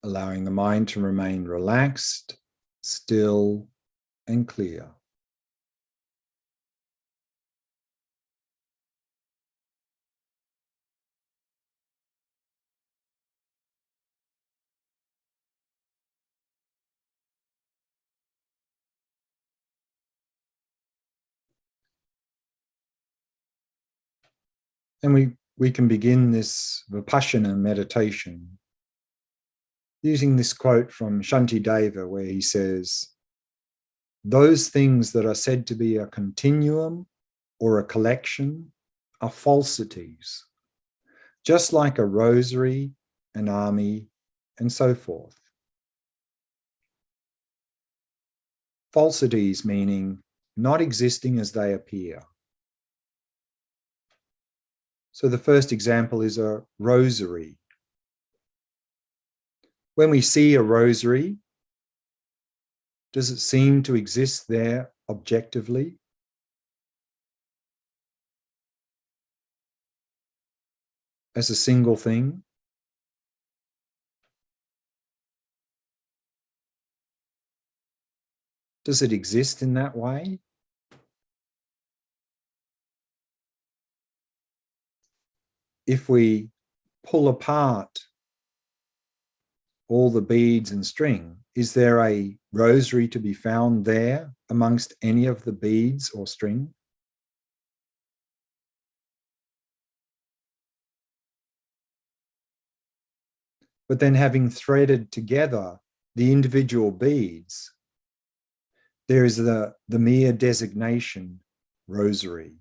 allowing the mind to remain relaxed, still, and clear. And we can begin this Vipassana meditation using this quote from Shantideva, where he says, "Those things that are said to be a continuum or a collection are falsities, just like a rosary, an army, and so forth." Falsities meaning not existing as they appear. So the first example is a rosary. When we see a rosary, does it seem to exist there objectively? As a single thing? Does it exist in that way? If we pull apart all the beads and string, is there a rosary to be found there amongst any of the beads or string? But then, having threaded together the individual beads, there is the mere designation rosary.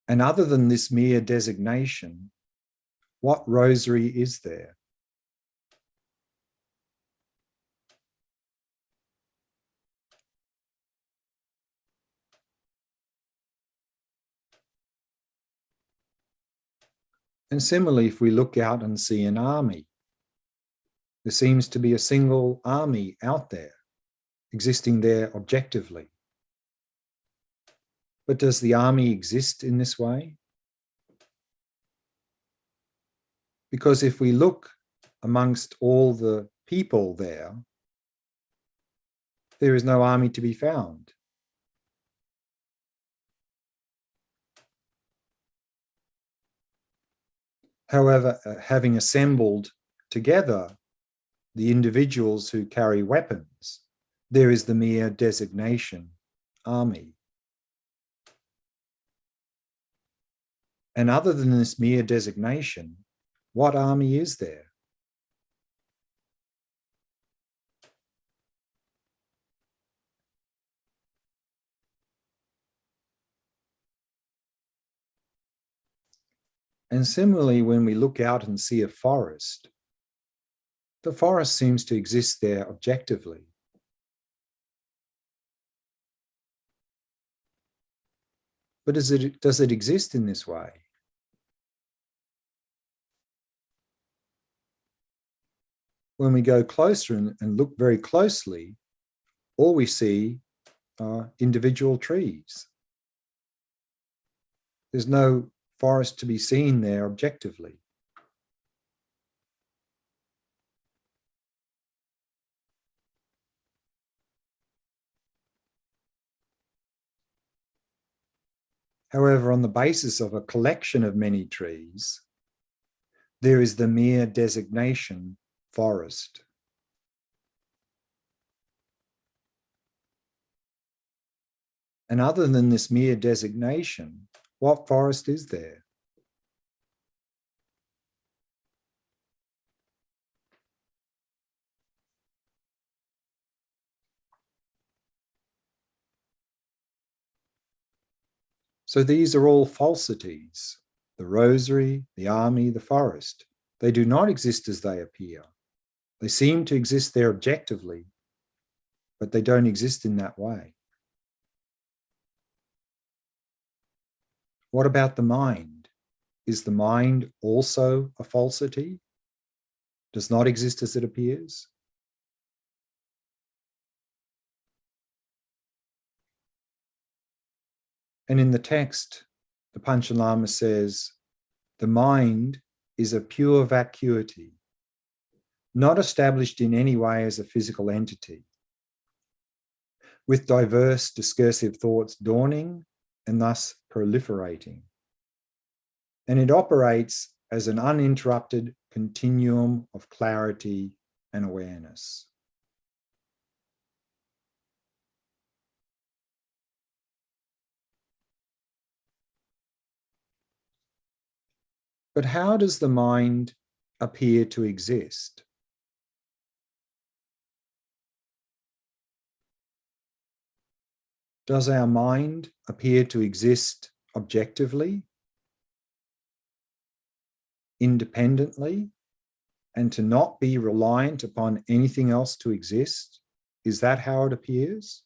And other than this mere designation, what rosary is there? And similarly, if we look out and see an army, there seems to be a single army out there, existing there objectively. But does the army exist in this way? Because if we look amongst all the people there, there is no army to be found. However, having assembled together the individuals who carry weapons, there is the mere designation, army. And other than this mere designation, what army is there? And similarly, when we look out and see a forest, the forest seems to exist there objectively. But does it exist in this way? When we go closer and look very closely, all we see are individual trees. There's no forest to be seen there objectively. However, on the basis of a collection of many trees, there is the mere designation forest. And other than this mere designation, what forest is there? So these are all falsities. The rosary, the army, the forest. They do not exist as they appear. They seem to exist there objectively, but they don't exist in that way. What about the mind? Is the mind also a falsity? Does not exist as it appears? And in the text, the Pancha Lama says, The mind is a pure vacuity, not established in any way as a physical entity, with diverse discursive thoughts dawning and thus proliferating. And it operates as an uninterrupted continuum of clarity and awareness. But how does the mind appear to exist? Does our mind appear to exist objectively, independently, and to not be reliant upon anything else to exist? Is that how it appears?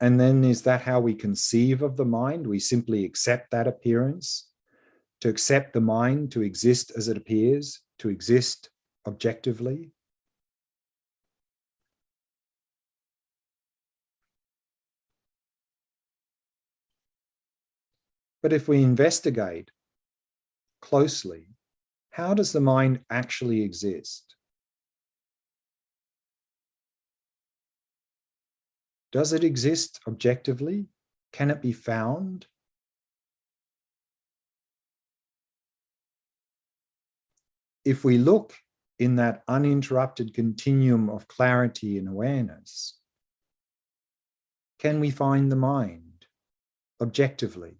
And then is that how we conceive of the mind? We simply accept that appearance, to accept the mind to exist as it appears, to exist objectively? But if we investigate closely, how does the mind actually exist? Does it exist objectively? Can it be found? If we look in that uninterrupted continuum of clarity and awareness, can we find the mind objectively?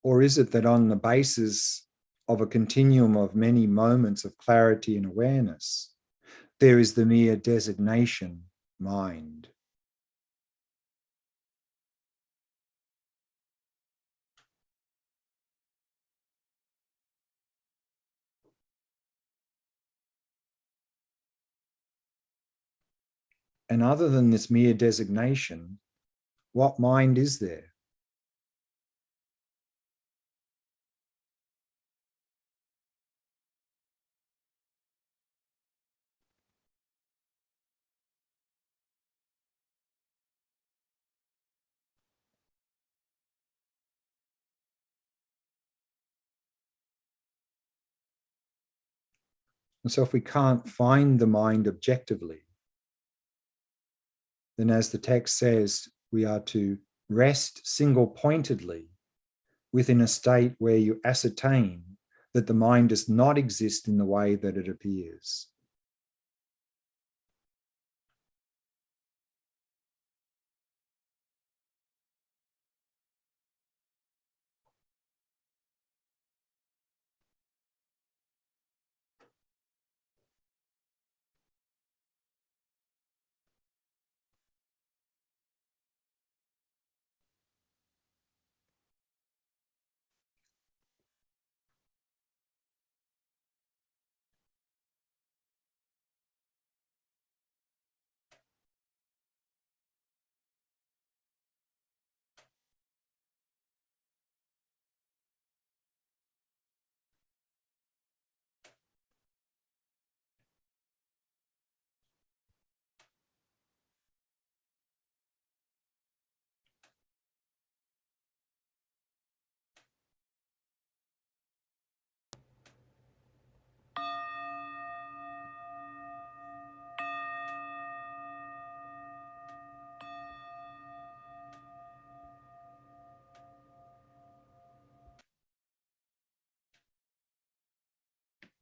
Or is it that on the basis of a continuum of many moments of clarity and awareness, there is the mere designation, mind? And other than this mere designation, what mind is there? And so if we can't find the mind objectively, then as the text says, we are to rest single-pointedly within a state where you ascertain that the mind does not exist in the way that it appears.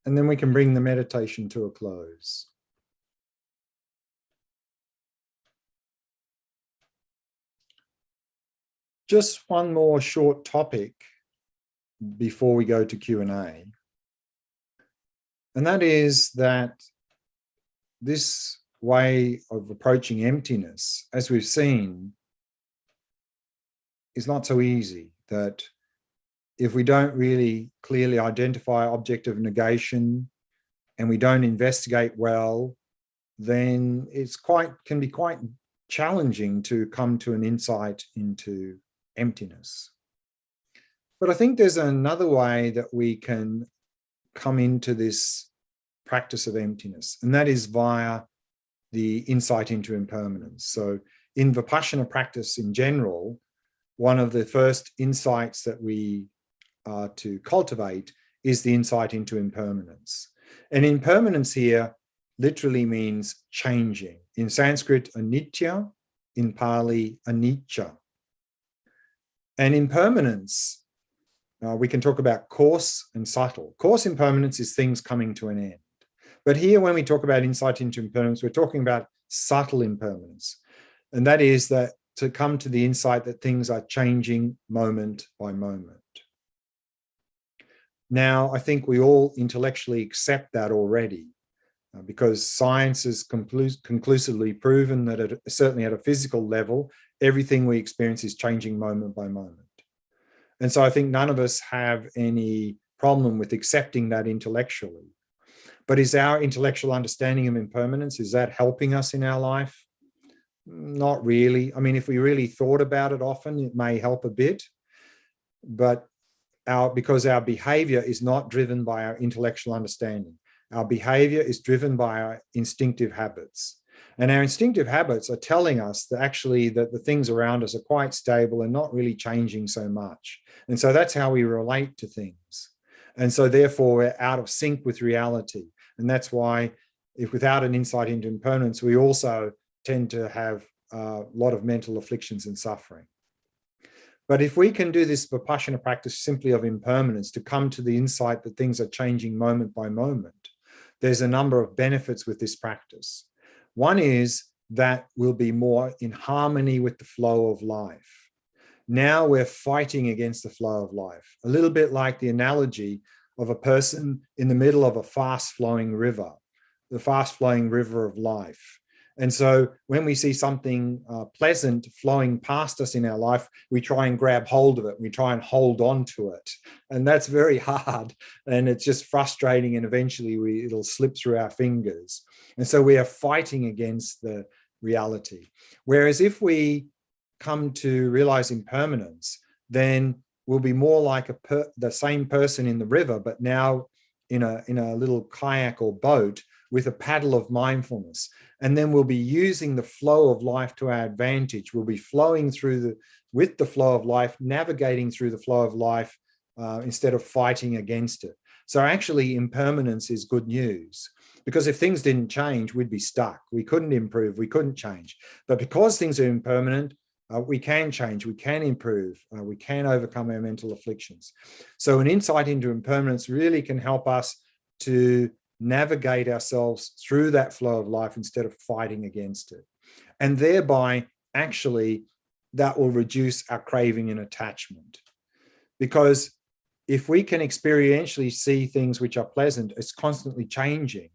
And then we can bring the meditation to a close. Just one more short topic before we go to Q&A. And that is that this way of approaching emptiness, as we've seen, is not so easy. That if we don't really clearly identify object of negation and we don't investigate well, then can be quite challenging to come to an insight into emptiness. But I think there's another way that we can come into this practice of emptiness, and that is via the insight into impermanence. So in Vipassana practice in general, one of the first insights that we are to cultivate is the insight into impermanence. And impermanence here literally means changing. In Sanskrit, anitya, in Pali, anicca. And impermanence, we can talk about coarse and subtle. Coarse impermanence is things coming to an end. But here, when we talk about insight into impermanence, we're talking about subtle impermanence. And that is that to come to the insight that things are changing moment by moment. Now, I think we all intellectually accept that already, because science has conclusively proven that certainly at a physical level, everything we experience is changing moment by moment. And so I think none of us have any problem with accepting that intellectually. But is our intellectual understanding of impermanence, is that helping us in our life? Not really. I mean, if we really thought about it often, it may help a bit. But because our behavior is not driven by our intellectual understanding. Our behavior is driven by our instinctive habits. And our instinctive habits are telling us that actually that the things around us are quite stable and not really changing so much. And so that's how we relate to things. And so therefore we're out of sync with reality. And that's why if without an insight into impermanence, we also tend to have a lot of mental afflictions and suffering. But if we can do this Vipassana practice simply of impermanence to come to the insight that things are changing moment by moment, there's a number of benefits with this practice. One is that we'll be more in harmony with the flow of life. Now we're fighting against the flow of life, a little bit like the analogy of a person in the middle of a fast-flowing river, the fast-flowing river of life. And so when we see something pleasant flowing past us in our life, we try and grab hold of it. We try and hold on to it. And that's very hard. And it's just frustrating. And eventually it'll slip through our fingers. And so we are fighting against the reality. Whereas if we come to realize impermanence, then we'll be more like the same person in the river, but now in a little kayak or boat with a paddle of mindfulness. And then we'll be using the flow of life to our advantage. We'll be flowing with the flow of life, navigating through the flow of life instead of fighting against it. So actually impermanence is good news, because if things didn't change, we'd be stuck. We couldn't improve, we couldn't change. But because things are impermanent, we can change, we can improve, we can overcome our mental afflictions. So an insight into impermanence really can help us to navigate ourselves through that flow of life instead of fighting against it. And thereby, actually, that will reduce our craving and attachment. Because if we can experientially see things which are pleasant, it's constantly changing,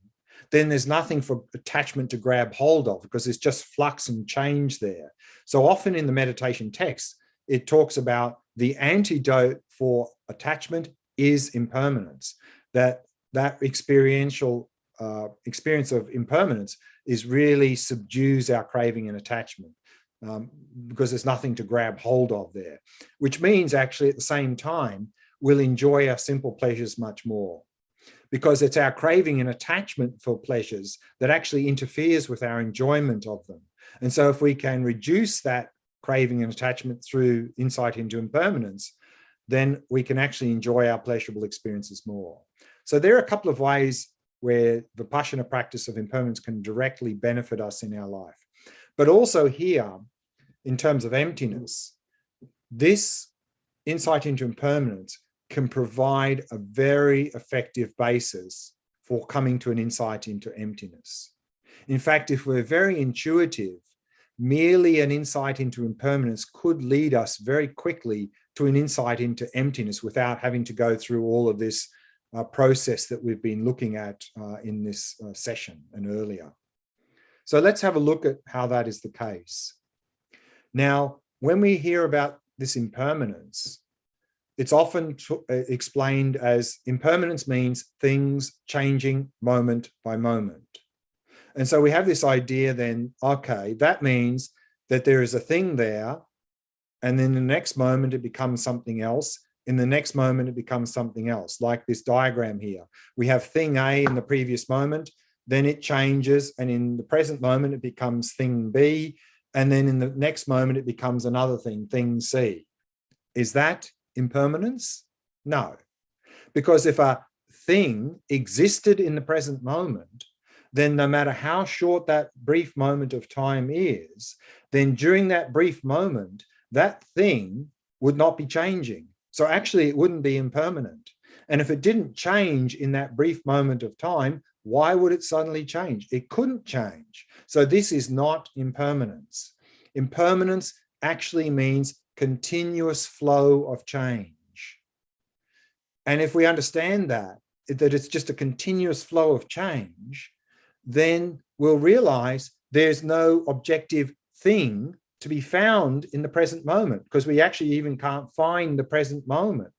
then there's nothing for attachment to grab hold of, because it's just flux and change there. So often in the meditation text, it talks about the antidote for attachment is impermanence, that experiential experience of impermanence is really subdues our craving and attachment, because there's nothing to grab hold of there, which means actually at the same time, we'll enjoy our simple pleasures much more, because it's our craving and attachment for pleasures that actually interferes with our enjoyment of them. And so if we can reduce that craving and attachment through insight into impermanence, then we can actually enjoy our pleasurable experiences more. So there are a couple of ways where the Vipassana practice of impermanence can directly benefit us in our life. But also here, in terms of emptiness, this insight into impermanence can provide a very effective basis for coming to an insight into emptiness. In fact, if we're very intuitive, merely an insight into impermanence could lead us very quickly to an insight into emptiness without having to go through all of this process that we've been looking at in this session and earlier. So let's have a look at how that is the case. Now, when we hear about this impermanence, it's often explained as impermanence means things changing moment by moment. And so we have this idea then, okay, that means that there is a thing there, and then the next moment it becomes something else. In the next moment, it becomes something else, like this diagram here. We have thing A in the previous moment, then it changes, and in the present moment, it becomes thing B, and then in the next moment, it becomes another thing C. Is that impermanence? No. Because if a thing existed in the present moment, then no matter how short that brief moment of time is, then during that brief moment, that thing would not be changing. So actually, it wouldn't be impermanent. And if it didn't change in that brief moment of time, why would it suddenly change? It couldn't change. So this is not impermanence. Impermanence actually means continuous flow of change. And if we understand that it's just a continuous flow of change, then we'll realize there's no objective thing to be found in the present moment, because we actually even can't find the present moment.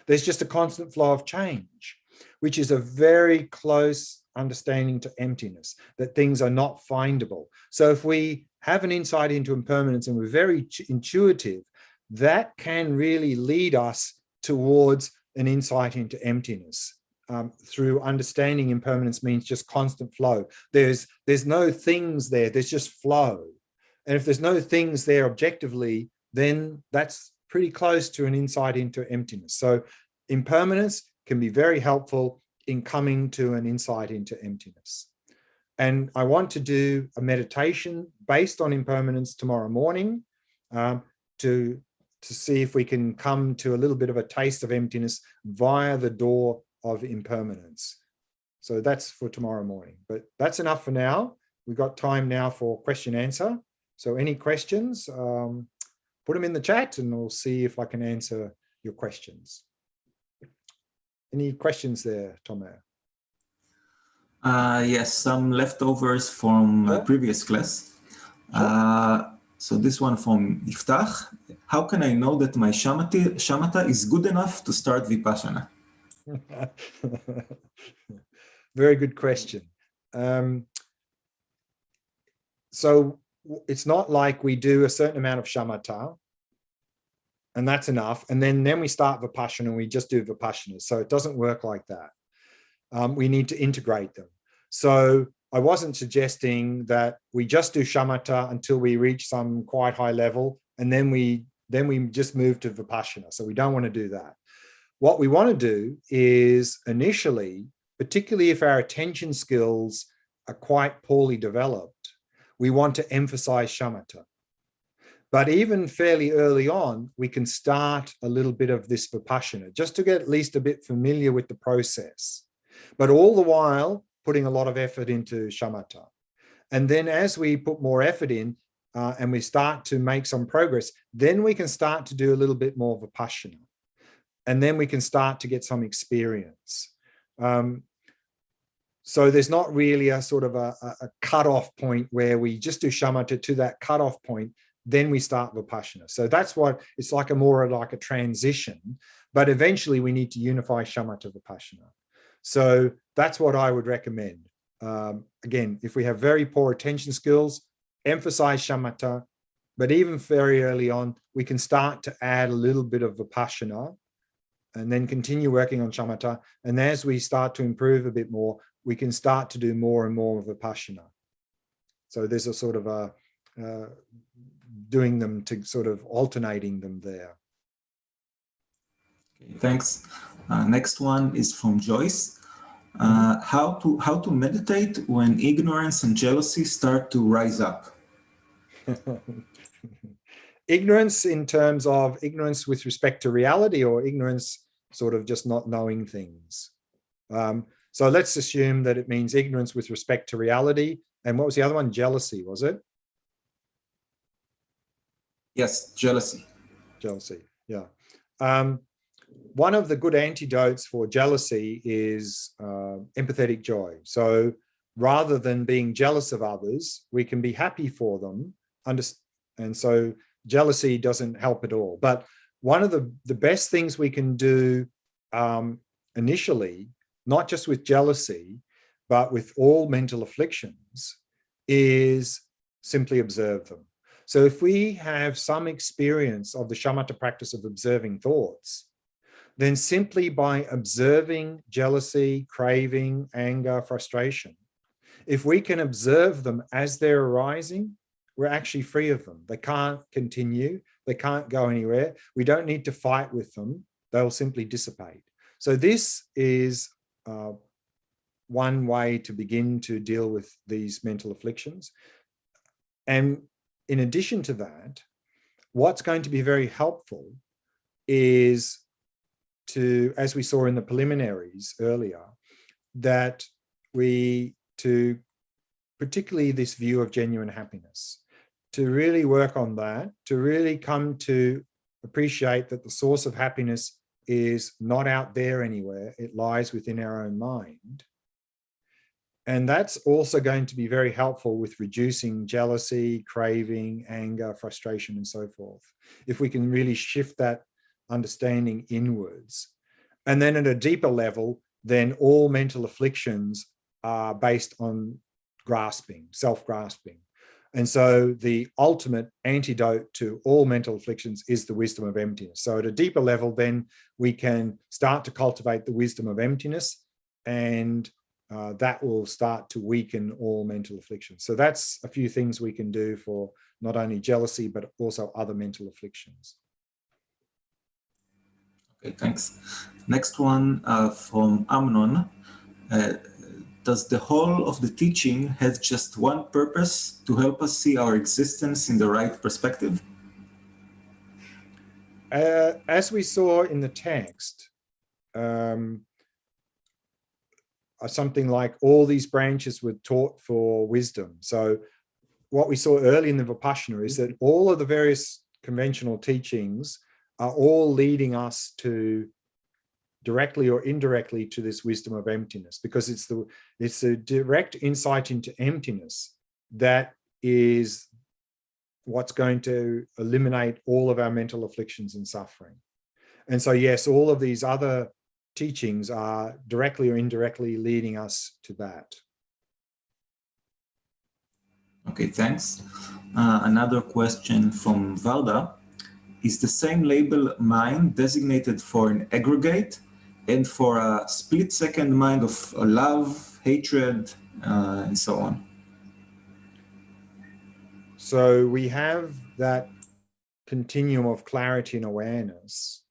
There's just a constant flow of change, which is a very close understanding to emptiness, that things are not findable. So if we have an insight into impermanence and we're very intuitive, that can really lead us towards an insight into emptiness. Through understanding impermanence means just constant flow. There's no things there, there's just flow. And if there's no things there objectively, then that's pretty close to an insight into emptiness. So impermanence can be very helpful in coming to an insight into emptiness. And I want to do a meditation based on impermanence tomorrow morning to see if we can come to a little bit of a taste of emptiness via the door of impermanence. So that's for tomorrow morning, but that's enough for now. We've got time now for question answer. So any questions, put them in the chat and we'll see if I can answer your questions. Any questions there, Tomer? Yes, some leftovers from Sure. previous class. Sure. So this one from Iftach. How can I know that my shamatha is good enough to start Vipassana? Very good question. So it's not like we do a certain amount of shamatha and that's enough. And then we start Vipassana and we just do Vipassana. So it doesn't work like that. We need to integrate them. So I wasn't suggesting that we just do shamatha until we reach some quite high level and then we just move to Vipassana. So we don't want to do that. What we want to do is initially, particularly if our attention skills are quite poorly developed, we want to emphasize shamatha. But even fairly early on, we can start a little bit of this Vipassana, just to get at least a bit familiar with the process. But all the while, putting a lot of effort into shamatha. And then as we put more effort in and we start to make some progress, then we can start to do a little bit more Vipassana. And then we can start to get some experience. So there's not really a sort of a cutoff point where we just do shamatha to that cutoff point, then we start Vipassana. So that's what it's like, more like a transition, but eventually we need to unify shamatha Vipassana. So that's what I would recommend. Again, if we have very poor attention skills, emphasize shamatha, but even very early on, we can start to add a little bit of Vipassana and then continue working on shamatha. And as we start to improve a bit more, we can start to do more and more of Vipassana. So there's a sort of a doing them to sort of alternating them there. Okay, thanks. Next one is from Joyce. How to meditate when ignorance and jealousy start to rise up? Ignorance in terms of ignorance with respect to reality, or ignorance sort of just not knowing things. So let's assume that it means ignorance with respect to reality. And what was the other one? Jealousy, was it? Yes, jealousy. Jealousy, yeah. One of the good antidotes for jealousy is empathetic joy. So rather than being jealous of others, we can be happy for them. And so jealousy doesn't help at all. But one of the best things we can do initially, not just with jealousy, but with all mental afflictions, is simply observe them. So if we have some experience of the shamatha practice of observing thoughts, then simply by observing jealousy, craving, anger, frustration, if we can observe them as they're arising, we're actually free of them. They can't continue. They can't go anywhere. We don't need to fight with them. They'll simply dissipate. So this is one way to begin to deal with these mental afflictions. And in addition to that, what's going to be very helpful is to, as we saw in the preliminaries earlier, that particularly this view of genuine happiness, to really work on that, to really come to appreciate that the source of happiness is not out there anywhere, it lies within our own mind. And that's also going to be very helpful with reducing jealousy, craving, anger, frustration, and so forth. If we can really shift that understanding inwards. And then at a deeper level, then all mental afflictions are based on grasping, self-grasping. And so the ultimate antidote to all mental afflictions is the wisdom of emptiness. So at a deeper level, then we can start to cultivate the wisdom of emptiness, and that will start to weaken all mental afflictions. So that's a few things we can do for not only jealousy, but also other mental afflictions. Okay, thanks. Next one from Amnon. Does the whole of the teaching have just one purpose, to help us see our existence in the right perspective? As we saw in the text, something like all these branches were taught for wisdom. So what we saw early in the Vipassana is that all of the various conventional teachings are all leading us to directly or indirectly to this wisdom of emptiness, because it's the direct insight into emptiness that is what's going to eliminate all of our mental afflictions and suffering. And so, yes, all of these other teachings are directly or indirectly leading us to that. Okay, thanks. Another question from Varda. Is the same label mind designated for an aggregate and for a split-second mind of love, hatred, and so on? So we have that continuum of clarity and awareness.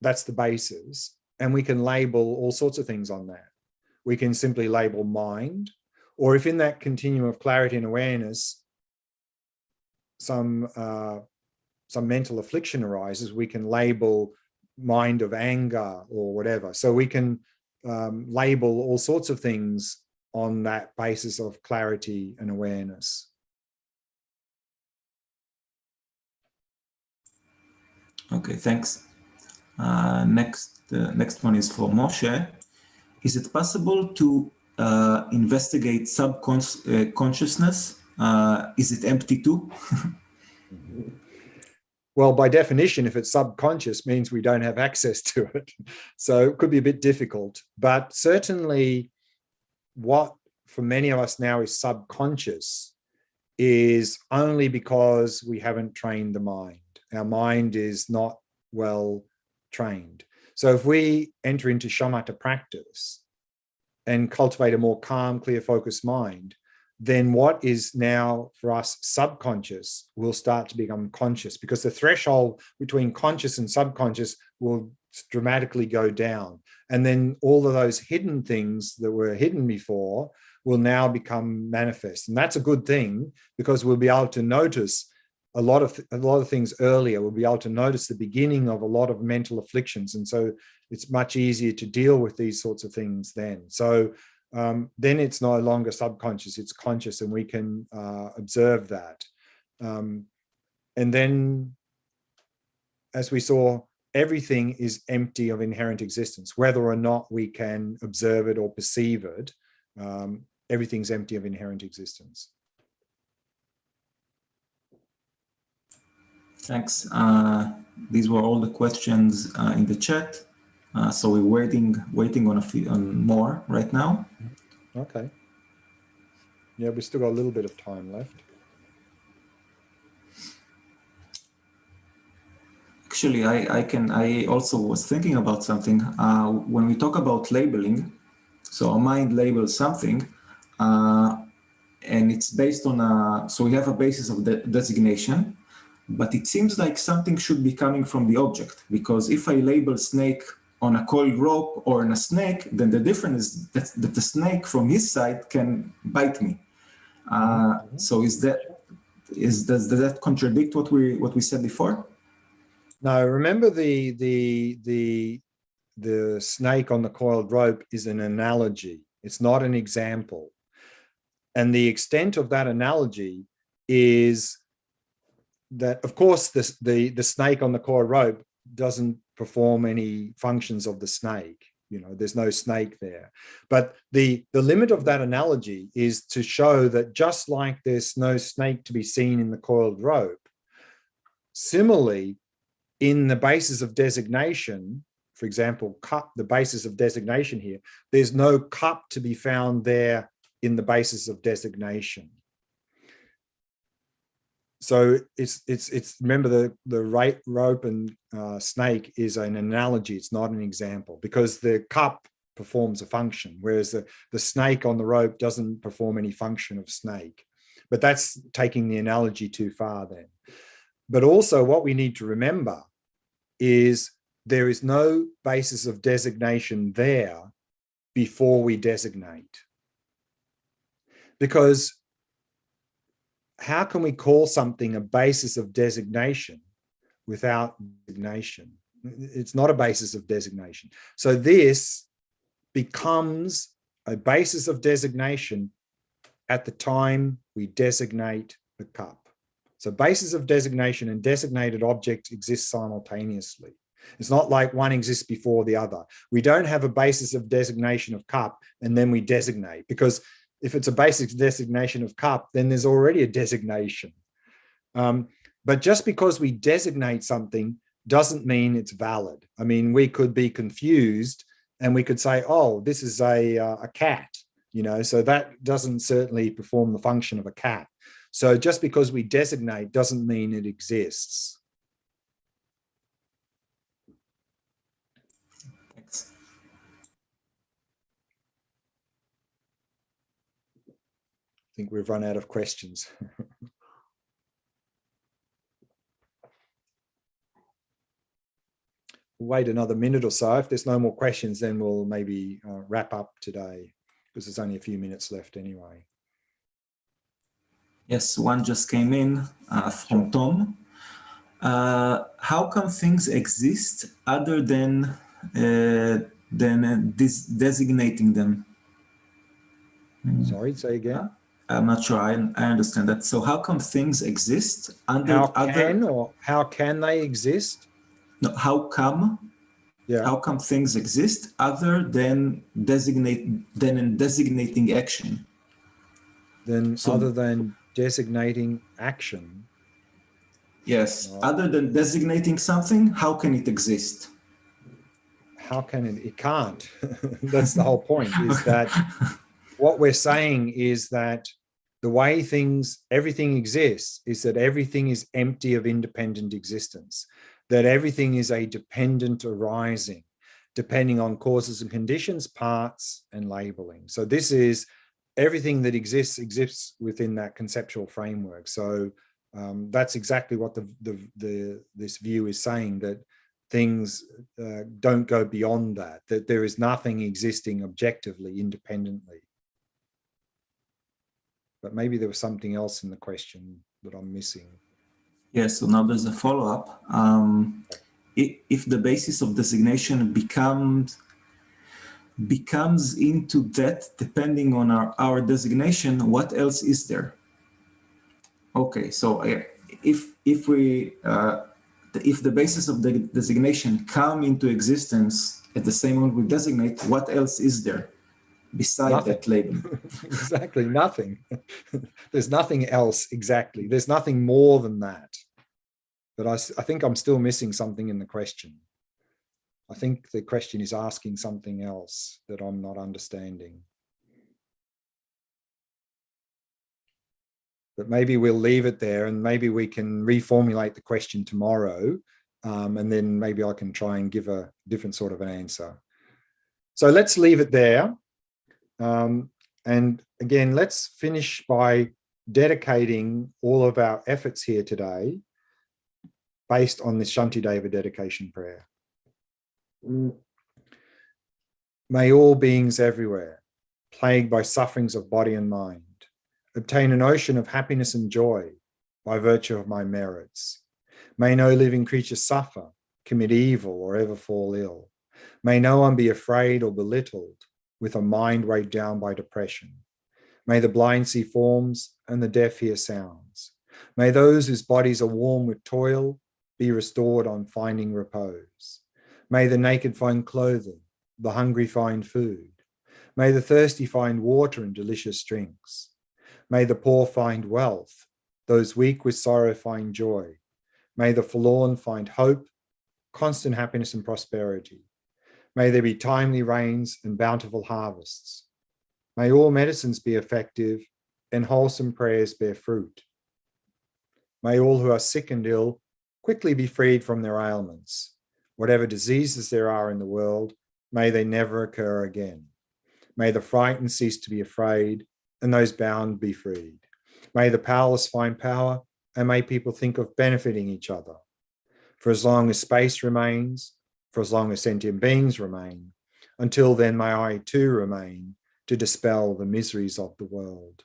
That's the basis. And we can label all sorts of things on that. We can simply label mind, or if in that continuum of clarity and awareness, some mental affliction arises, we can label mind of anger or whatever. So we can label all sorts of things on that basis of clarity and awareness. Okay, thanks. Next one is for Moshe. Is it possible to investigate subconsciousness? Is it empty too? Well, by definition, if it's subconscious, means we don't have access to it. So it could be a bit difficult. But certainly what for many of us now is subconscious is only because we haven't trained the mind. Our mind is not well trained. So if we enter into shamatha practice and cultivate a more calm, clear, focused mind, then what is now for us subconscious will start to become conscious, because the threshold between conscious and subconscious will dramatically go down. And then all of those hidden things that were hidden before will now become manifest. And that's a good thing, because we'll be able to notice a lot of things earlier. We'll be able to notice the beginning of a lot of mental afflictions. And so it's much easier to deal with these sorts of things then. So then it's no longer subconscious, it's conscious, and we can observe that. And then, as we saw, everything is empty of inherent existence, whether or not we can observe it or perceive it. Everything's empty of inherent existence. Thanks. These were all the questions in the chat. So we're waiting on more right now. Okay. Yeah, we've still got a little bit of time left. Actually, I also was thinking about something. When we talk about labeling, so our mind labels something, and it's based on so we have a basis of designation, but it seems like something should be coming from the object, because if I label snake on a coiled rope or on a snake, then the difference is that the snake from his side can bite me. So does that contradict what we said before? No, remember the snake on the coiled rope is an analogy. It's not an example. And the extent of that analogy is that, of course, the snake on the coiled rope doesn't perform any functions of the snake. You know, there's no snake there. But the limit of that analogy is to show that just like there's no snake to be seen in the coiled rope, similarly, in the basis of designation, for example, cup, the basis of designation here, there's no cup to be found there in the basis of designation. So it's remember the rope and snake is an analogy. It's not an example, because the cup performs a function, whereas the snake on the rope doesn't perform any function of snake. But that's taking the analogy too far then. But also what we need to remember is there is no basis of designation there before we designate. Because how can we call something a basis of designation without designation? It's not a basis of designation. So this becomes a basis of designation at the time we designate the cup. So basis of designation and designated object exist simultaneously. It's not like one exists before the other. We don't have a basis of designation of cup and then we designate, because if it's a basic designation of cup, then there's already a designation. But just because we designate something doesn't mean it's valid. I mean, we could be confused and we could say, oh, this is a cat, you know, so that doesn't certainly perform the function of a cat. So just because we designate doesn't mean it exists. Thanks. I think we've run out of questions. We'll wait another minute or so. If there's no more questions, then we'll maybe wrap up today, because there's only a few minutes left anyway. Yes, one just came in from Tom. How come things exist other than designating them? Sorry, say again. I'm not sure I understand that. So how come things exist under how can they exist? No, how come things exist other than designating action? Then other than designating action. Yes, other than designating something, how can it exist? How can it? It can't. That's the whole point, is that what we're saying is that the way everything exists is that everything is empty of independent existence, that everything is a dependent arising, depending on causes and conditions, parts, and labeling. So this is everything that exists within that conceptual framework. So that's exactly what this view is saying, that things don't go beyond that there is nothing existing objectively, independently. But maybe there was something else in the question that I'm missing. Yes, so now there's a follow-up. If the basis of designation becomes into that, depending on our designation, what else is there? Okay, so if the basis of the designation come into existence at the same moment we designate, what else is there beside that label? Exactly, nothing. There's nothing else exactly. There's nothing more than that. But I think I'm still missing something in the question. I think the question is asking something else that I'm not understanding. But maybe we'll leave it there and maybe we can reformulate the question tomorrow. And then maybe I can try and give a different sort of an answer. So let's leave it there. And again, let's finish by dedicating all of our efforts here today based on this Shantideva dedication prayer. May all beings everywhere, plagued by sufferings of body and mind, obtain an ocean of happiness and joy by virtue of my merits. May no living creature suffer, commit evil, or ever fall ill. May no one be afraid or belittled with a mind weighed down by depression. May the blind see forms and the deaf hear sounds. May those whose bodies are warm with toil be restored on finding repose. May the naked find clothing, the hungry find food. May the thirsty find water and delicious drinks. May the poor find wealth, those weak with sorrow find joy. May the forlorn find hope, constant happiness and prosperity. May there be timely rains and bountiful harvests. May all medicines be effective and wholesome prayers bear fruit. May all who are sick and ill quickly be freed from their ailments. Whatever diseases there are in the world, may they never occur again. May the frightened cease to be afraid and those bound be freed. May the powerless find power and may people think of benefiting each other. For as long as space remains, for as long as sentient beings remain, until then may I too remain to dispel the miseries of the world.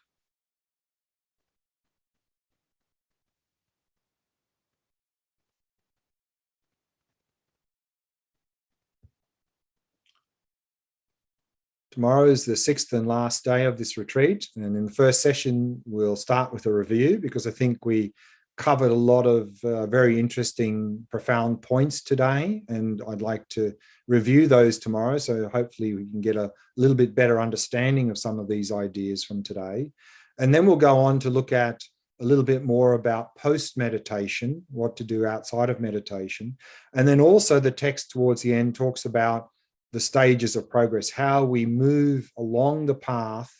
Tomorrow is the 6th and last day of this retreat. And in the first session, we'll start with a review because I think we covered a lot of very interesting, profound points today. And I'd like to review those tomorrow. So hopefully we can get a little bit better understanding of some of these ideas from today. And then we'll go on to look at a little bit more about post-meditation, what to do outside of meditation. And then also the text towards the end talks about the stages of progress, how we move along the path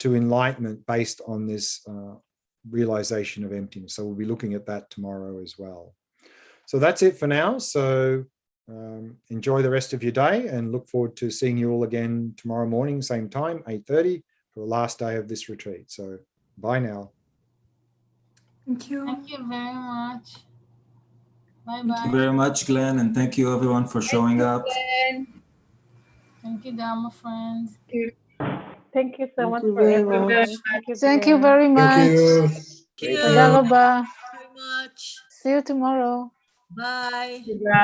to enlightenment based on this realization of emptiness. So we'll be looking at that tomorrow as well. So that's it for now. So enjoy the rest of your day and look forward to seeing you all again tomorrow morning, same time, 8:30 for the last day of this retreat. So bye now. Thank you. Thank you very much. Bye-bye. Thank you very much, Glenn, and thank you everyone for showing up. Thank you, Dharma friends. Thank you so much you for very everything. much. Thank you very much. Thank you. Thank you very Thank you. much. Very much. See you tomorrow. Bye. Bye.